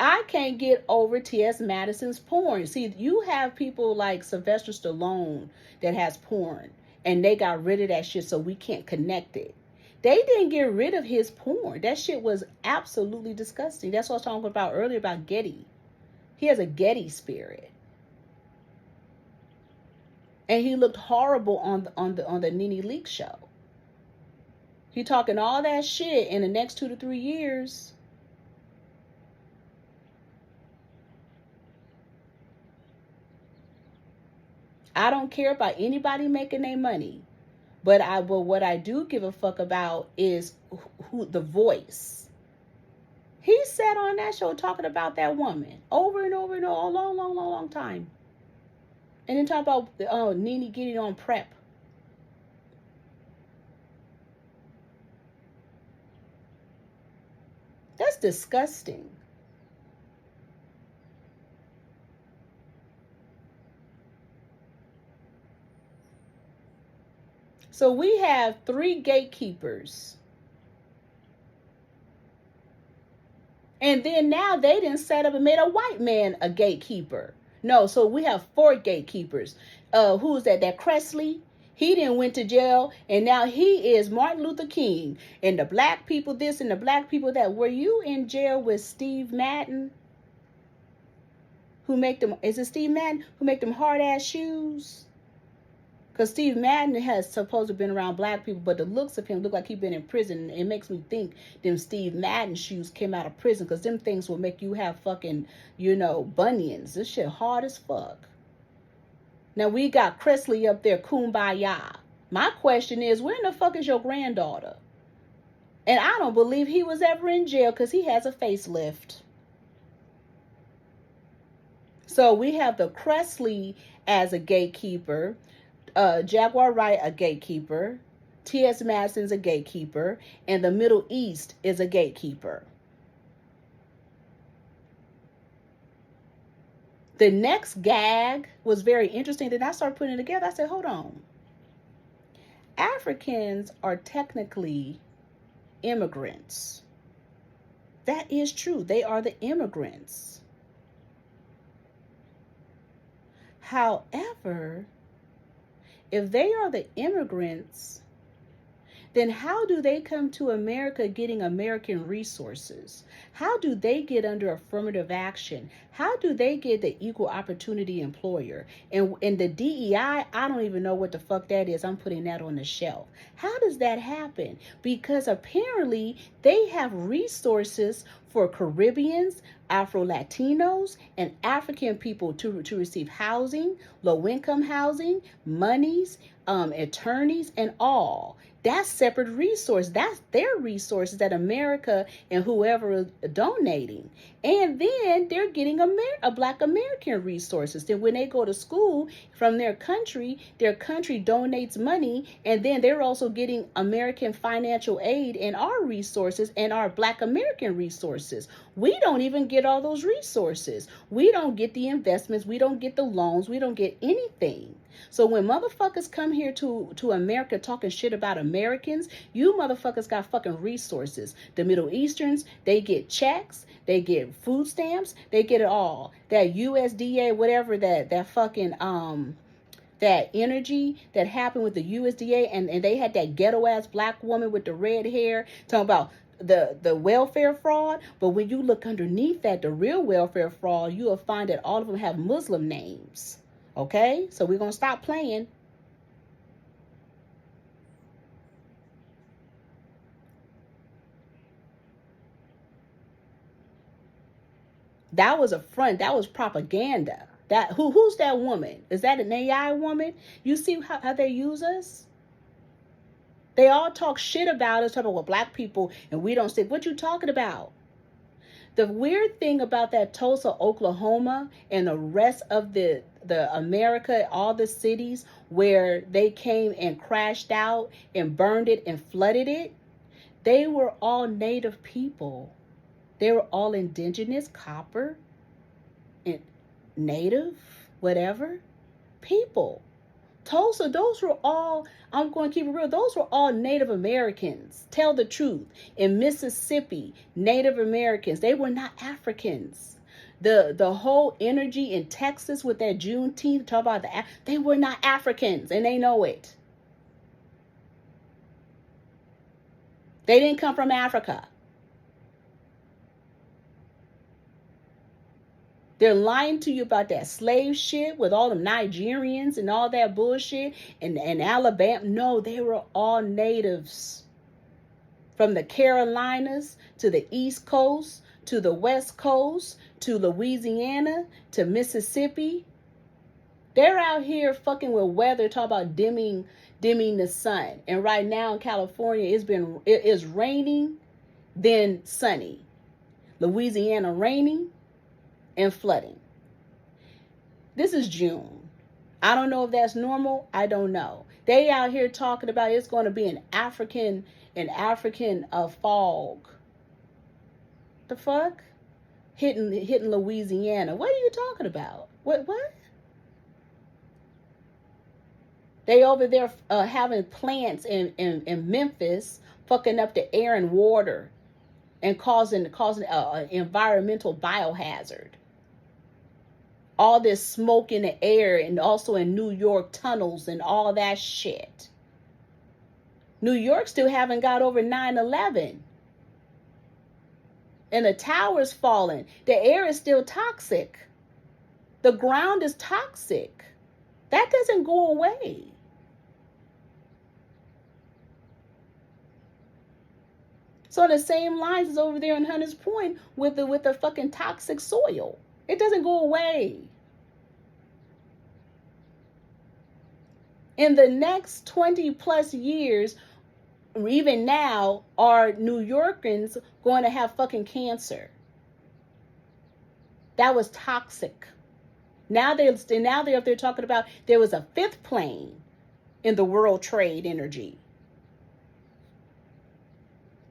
I can't get over T.S. Madison's porn. See, you have people like Sylvester Stallone that has porn, and they got rid of that shit so we can't connect it. They didn't get rid of his porn. That shit was absolutely disgusting. That's what I was talking about earlier about Getty. He has a Getty spirit. And he looked horrible on the Nene Leakes show. He talking all that shit in the next 2 to 3 years. I don't care about anybody making their money. But what I do give a fuck about is who the voice. He sat on that show talking about that woman over and over and over, a long time. And then talk about Nene getting on PrEP. That's disgusting. So we have 3 gatekeepers. And then now they didn't set up and made a white man a gatekeeper. No, so we have 4 gatekeepers. Who's that? That Cressley? He didn't went to jail, and now he is Martin Luther King. And the black people this and the black people that. Were you in jail with Steve Madden? Who make them, is it Steve Madden? Who make them hard ass shoes? Because Steve Madden has supposedly been around black people, but the looks of him look like he's been in prison. It makes me think them Steve Madden shoes came out of prison, because them things will make you have fucking, bunions. This shit hard as fuck. Now we got Cressley up there, kumbaya. My question is, where in the fuck is your granddaughter? And I don't believe he was ever in jail because he has a facelift. So we have the Cressley as a gatekeeper, Jaguar Wright a gatekeeper, T.S. Madison's a gatekeeper, and the Middle East is a gatekeeper. The next gag was very interesting. Then I started putting it together. I said, hold on. Africans are technically immigrants. That is true. They are the immigrants. However, if they are the immigrants, then how do they come to America getting American resources? How do they get under affirmative action? How do they get the equal opportunity employer? And the DEI, I don't even know what the fuck that is. I'm putting that on the shelf. How does that happen? Because apparently they have resources for Caribbeans, Afro-Latinos, and African people to receive housing, low-income housing, monies, attorneys, and all. That's separate resource. That's their resources that America and whoever is donating. And then they're getting a Black American resources. Then when they go to school from their country donates money. And then they're also getting American financial aid and our resources and our Black American resources. We don't even get all those resources. We don't get the investments. We don't get the loans. We don't get anything. So when motherfuckers come here to America talking shit about Americans, you motherfuckers got fucking resources. The Middle Easterns, they get checks, they get food stamps, they get it all. That USDA, whatever that fucking that energy that happened with the USDA, and they had that ghetto ass black woman with the red hair talking about the welfare fraud. But when you look underneath that, the real welfare fraud, you will find that all of them have Muslim names. Okay, so we're going to stop playing. That was a front. That was propaganda. Who's that woman? Is that an AI woman? You see how they use us? They all talk shit about us, talking about Black people, and we don't stick. What you talking about? The weird thing about that Tulsa, Oklahoma, and the rest of the America, all the cities where they came and crashed out and burned it and flooded it, they were all native people. They were all indigenous, copper, and native, whatever, people. Tulsa, those were all, I'm going to keep it real, those were all Native Americans. Tell the truth. In Mississippi, Native Americans, they were not Africans. The whole energy in Texas with that Juneteenth, talk about they were not Africans, and they know it. They didn't come from Africa. They're lying to you about that slave shit with all them Nigerians and all that bullshit and Alabama. No, they were all natives. From the Carolinas to the East Coast to the West Coast to Louisiana to Mississippi. They're out here fucking with weather, talk about dimming the sun. And right now in California, it is raining, then sunny. Louisiana raining and flooding. This is June. I don't know if that's normal. I don't know. They out here talking about it's going to be an African fog. The fuck? Hitting Louisiana. What are you talking about? What? They over there having plants in Memphis fucking up the air and water and causing an environmental biohazard. All this smoke in the air and also in New York tunnels and all that shit. New York still haven't got over 9/11. And the tower's falling. The air is still toxic. The ground is toxic. That doesn't go away. So the same lines is over there in Hunters Point with the fucking toxic soil. It doesn't go away. In the next 20 plus years, even now, are New Yorkers going to have fucking cancer? That was toxic. Now they're up there talking about there was a fifth plane in the world trade energy.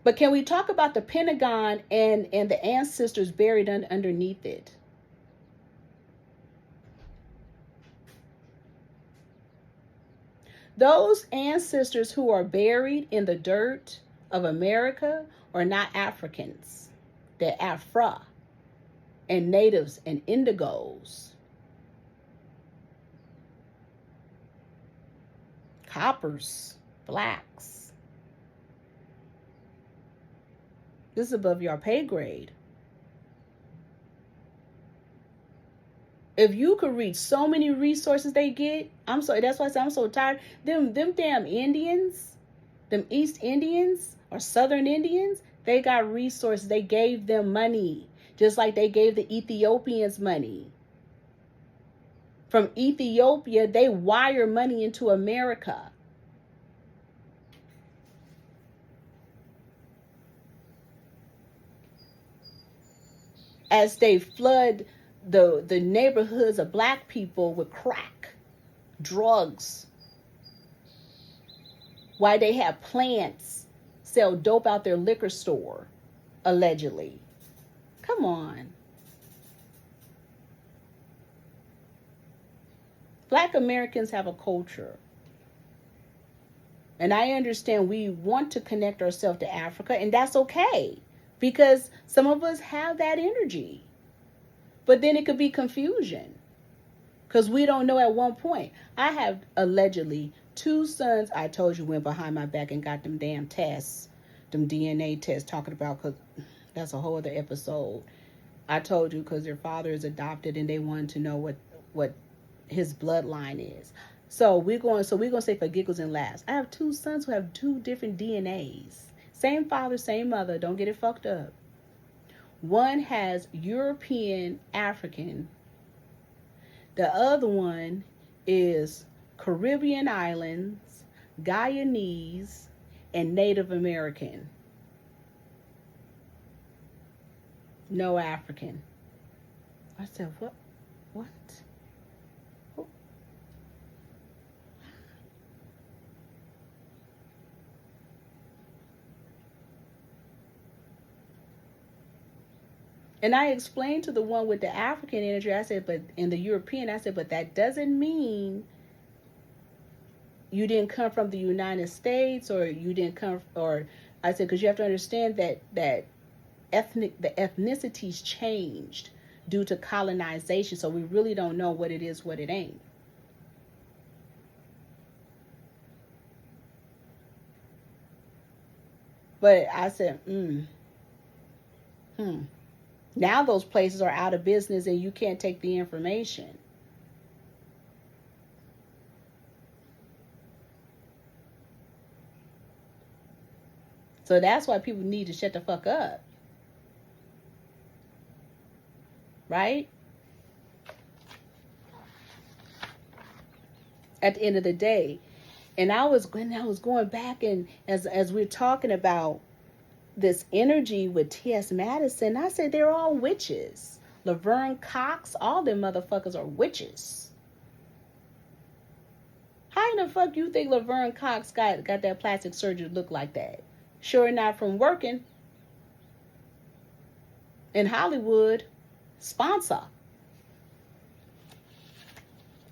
But can we talk about the Pentagon and the ancestors buried underneath it? Those ancestors who are buried in the dirt of America are not Africans. They're Afra and natives and indigos. Coppers, blacks. This is above your pay grade. If you could read so many resources they get, that's why I say I'm so tired. Them damn Indians, them East Indians or Southern Indians, they got resources. They gave them money, just like they gave the Ethiopians money. From Ethiopia, they wire money into America. As they flood the neighborhoods of black people with crack, drugs. Why they have plants sell dope out their liquor store, allegedly. Come on. Black Americans have a culture. And I understand we want to connect ourselves to Africa, and that's okay. Because some of us have that energy. But then it could be confusion. Because we don't know at one point. I have allegedly 2 sons I told you went behind my back and got them damn tests. Them DNA tests talking about, because that's a whole other episode. I told you because their father is adopted and they wanted to know what his bloodline is. So we're going to say for giggles and laughs. I have 2 sons who have 2 different DNAs. Same father, same mother. Don't get it fucked up. One has European African. The other one is Caribbean Islands, Guyanese, and Native American. No African. I said, what? What? And I explained to the one with the African energy, I said, but in the European, I said, but that doesn't mean you didn't come from the United States, or you didn't come, or I said, because you have to understand that the ethnicities changed due to colonization. So we really don't know what it is, what it ain't. But I said, Now those places are out of business and you can't take the information. So that's why people need to shut the fuck up. Right? At the end of the day. And I was going back, and as we're talking about this energy with T.S. Madison, I said they're all witches. Laverne Cox, all them motherfuckers are witches. How in the fuck you think Laverne Cox got that plastic surgery to look like that? Sure not from working in Hollywood. Sponsor.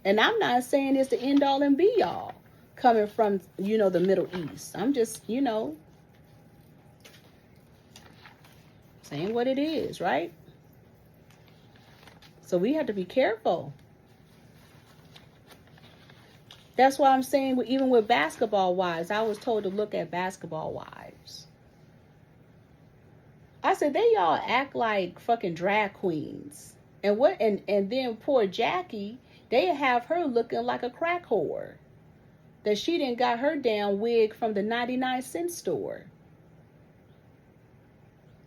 And I'm not saying it's the end all and be all coming from, the Middle East. I'm just, saying what it is, right? So we have to be careful. That's why I'm saying, even with basketball wives, I was told to look at basketball wives. I said, they all act like fucking drag queens. And then poor Jackie, they have her looking like a crack whore. That she didn't got her damn wig from the 99-cent store.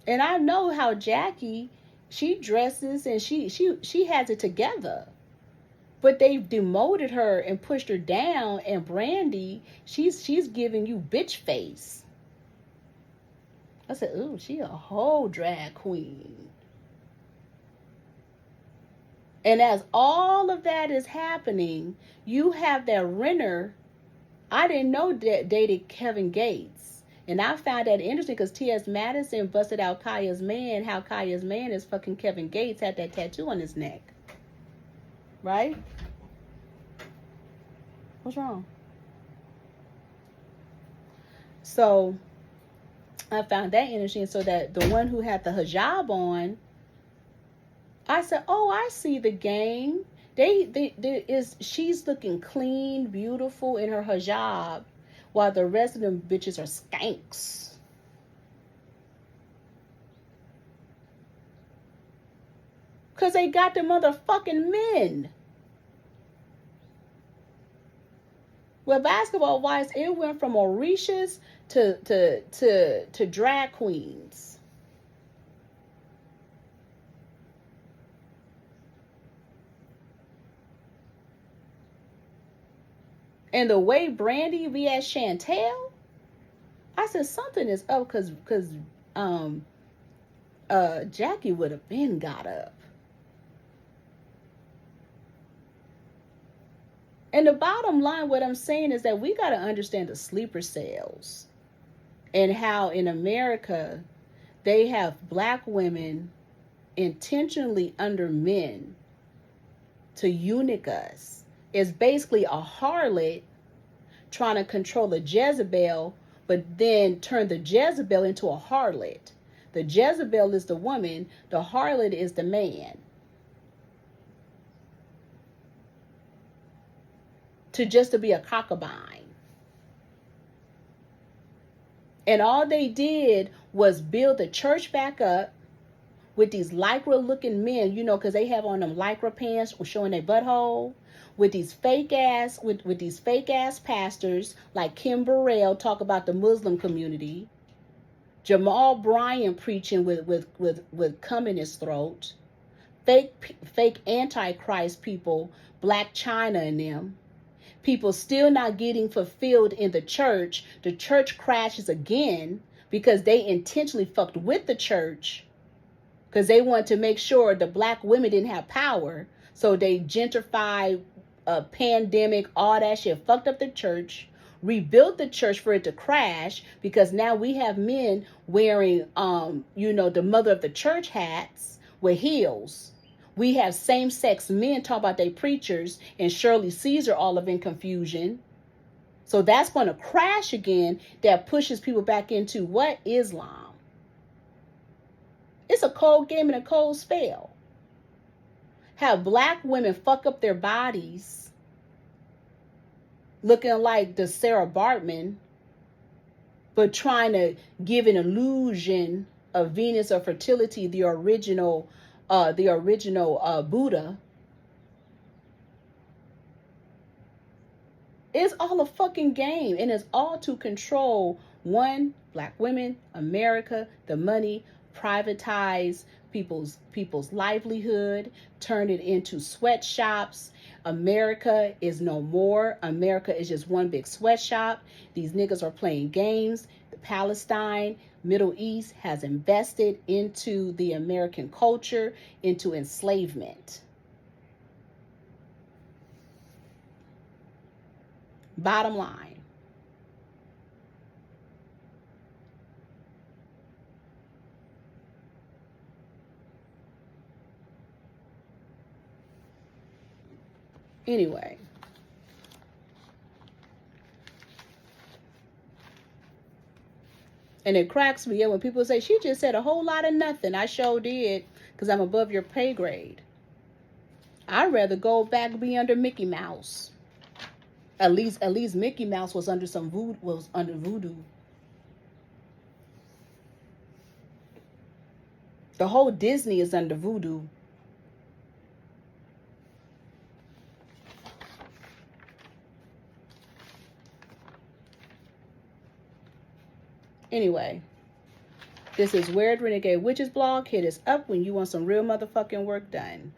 And I know how Jackie, she dresses and she has it together. But they've demoted her and pushed her down, and Brandy, she's giving you bitch face. I said, ooh, she a whole drag queen. And as all of that is happening, you have that Renner. I didn't know that dated Kevin Gates. And I found that interesting because T.S. Madison busted out Kaya's man, how Kaya's man is fucking Kevin Gates, had that tattoo on his neck. Right? What's wrong? So I found that interesting. So that the one who had the hijab on, I said, oh, I see the game. She's looking clean, beautiful in her hijab, while the rest of them bitches are skanks. Because they got the motherfucking men. Well, basketball wise, it went from Mauritius to drag queens. And the way Brandy be at Chantel, I said something is up because Jackie would have been got up. And the bottom line, what I'm saying is that we got to understand the sleeper cells and how in America they have black women intentionally under men to eunuch us. It's basically a harlot trying to control a Jezebel, but then turn the Jezebel into a harlot. The Jezebel is the woman, the harlot is the man. To be a cockabine. And all they did was build the church back up with these lycra looking men, you know, because they have on them lycra pants showing their butthole, with these fake ass pastors like Kim Burrell talk about the Muslim community, Jamal Bryant preaching with cum in his throat, fake antichrist people, Black China and them. People still not getting fulfilled in the church. The church crashes again because they intentionally fucked with the church because they wanted to make sure the black women didn't have power. So they gentrified, pandemic, all that shit, fucked up the church, rebuilt the church for it to crash because now we have men wearing, the mother of the church hats with heels. We have same-sex men talk about their preachers and Shirley Caesar all of in confusion. So that's going to crash again. That pushes people back into what? Islam. It's a cold game and a cold spell. Have black women fuck up their bodies looking like the Sarah Bartman, but trying to give an illusion of Venus or fertility, the original Buddha. It's all a fucking game, and it's all to control one, black women, America, the money, privatize people's livelihood, turn it into sweatshops. America is no more. America is just one big sweatshop. These niggas are playing games. The Palestine, Middle East has invested into the American culture, into enslavement. Bottom line. Anyway. And it cracks me up when people say, she just said a whole lot of nothing. I sure did, because I'm above your pay grade. I'd rather go back and be under Mickey Mouse. At least Mickey Mouse was under voodoo. The whole Disney is under voodoo. Anyway, this is Weird Renegade Witches blog. Hit us up when you want some real motherfucking work done.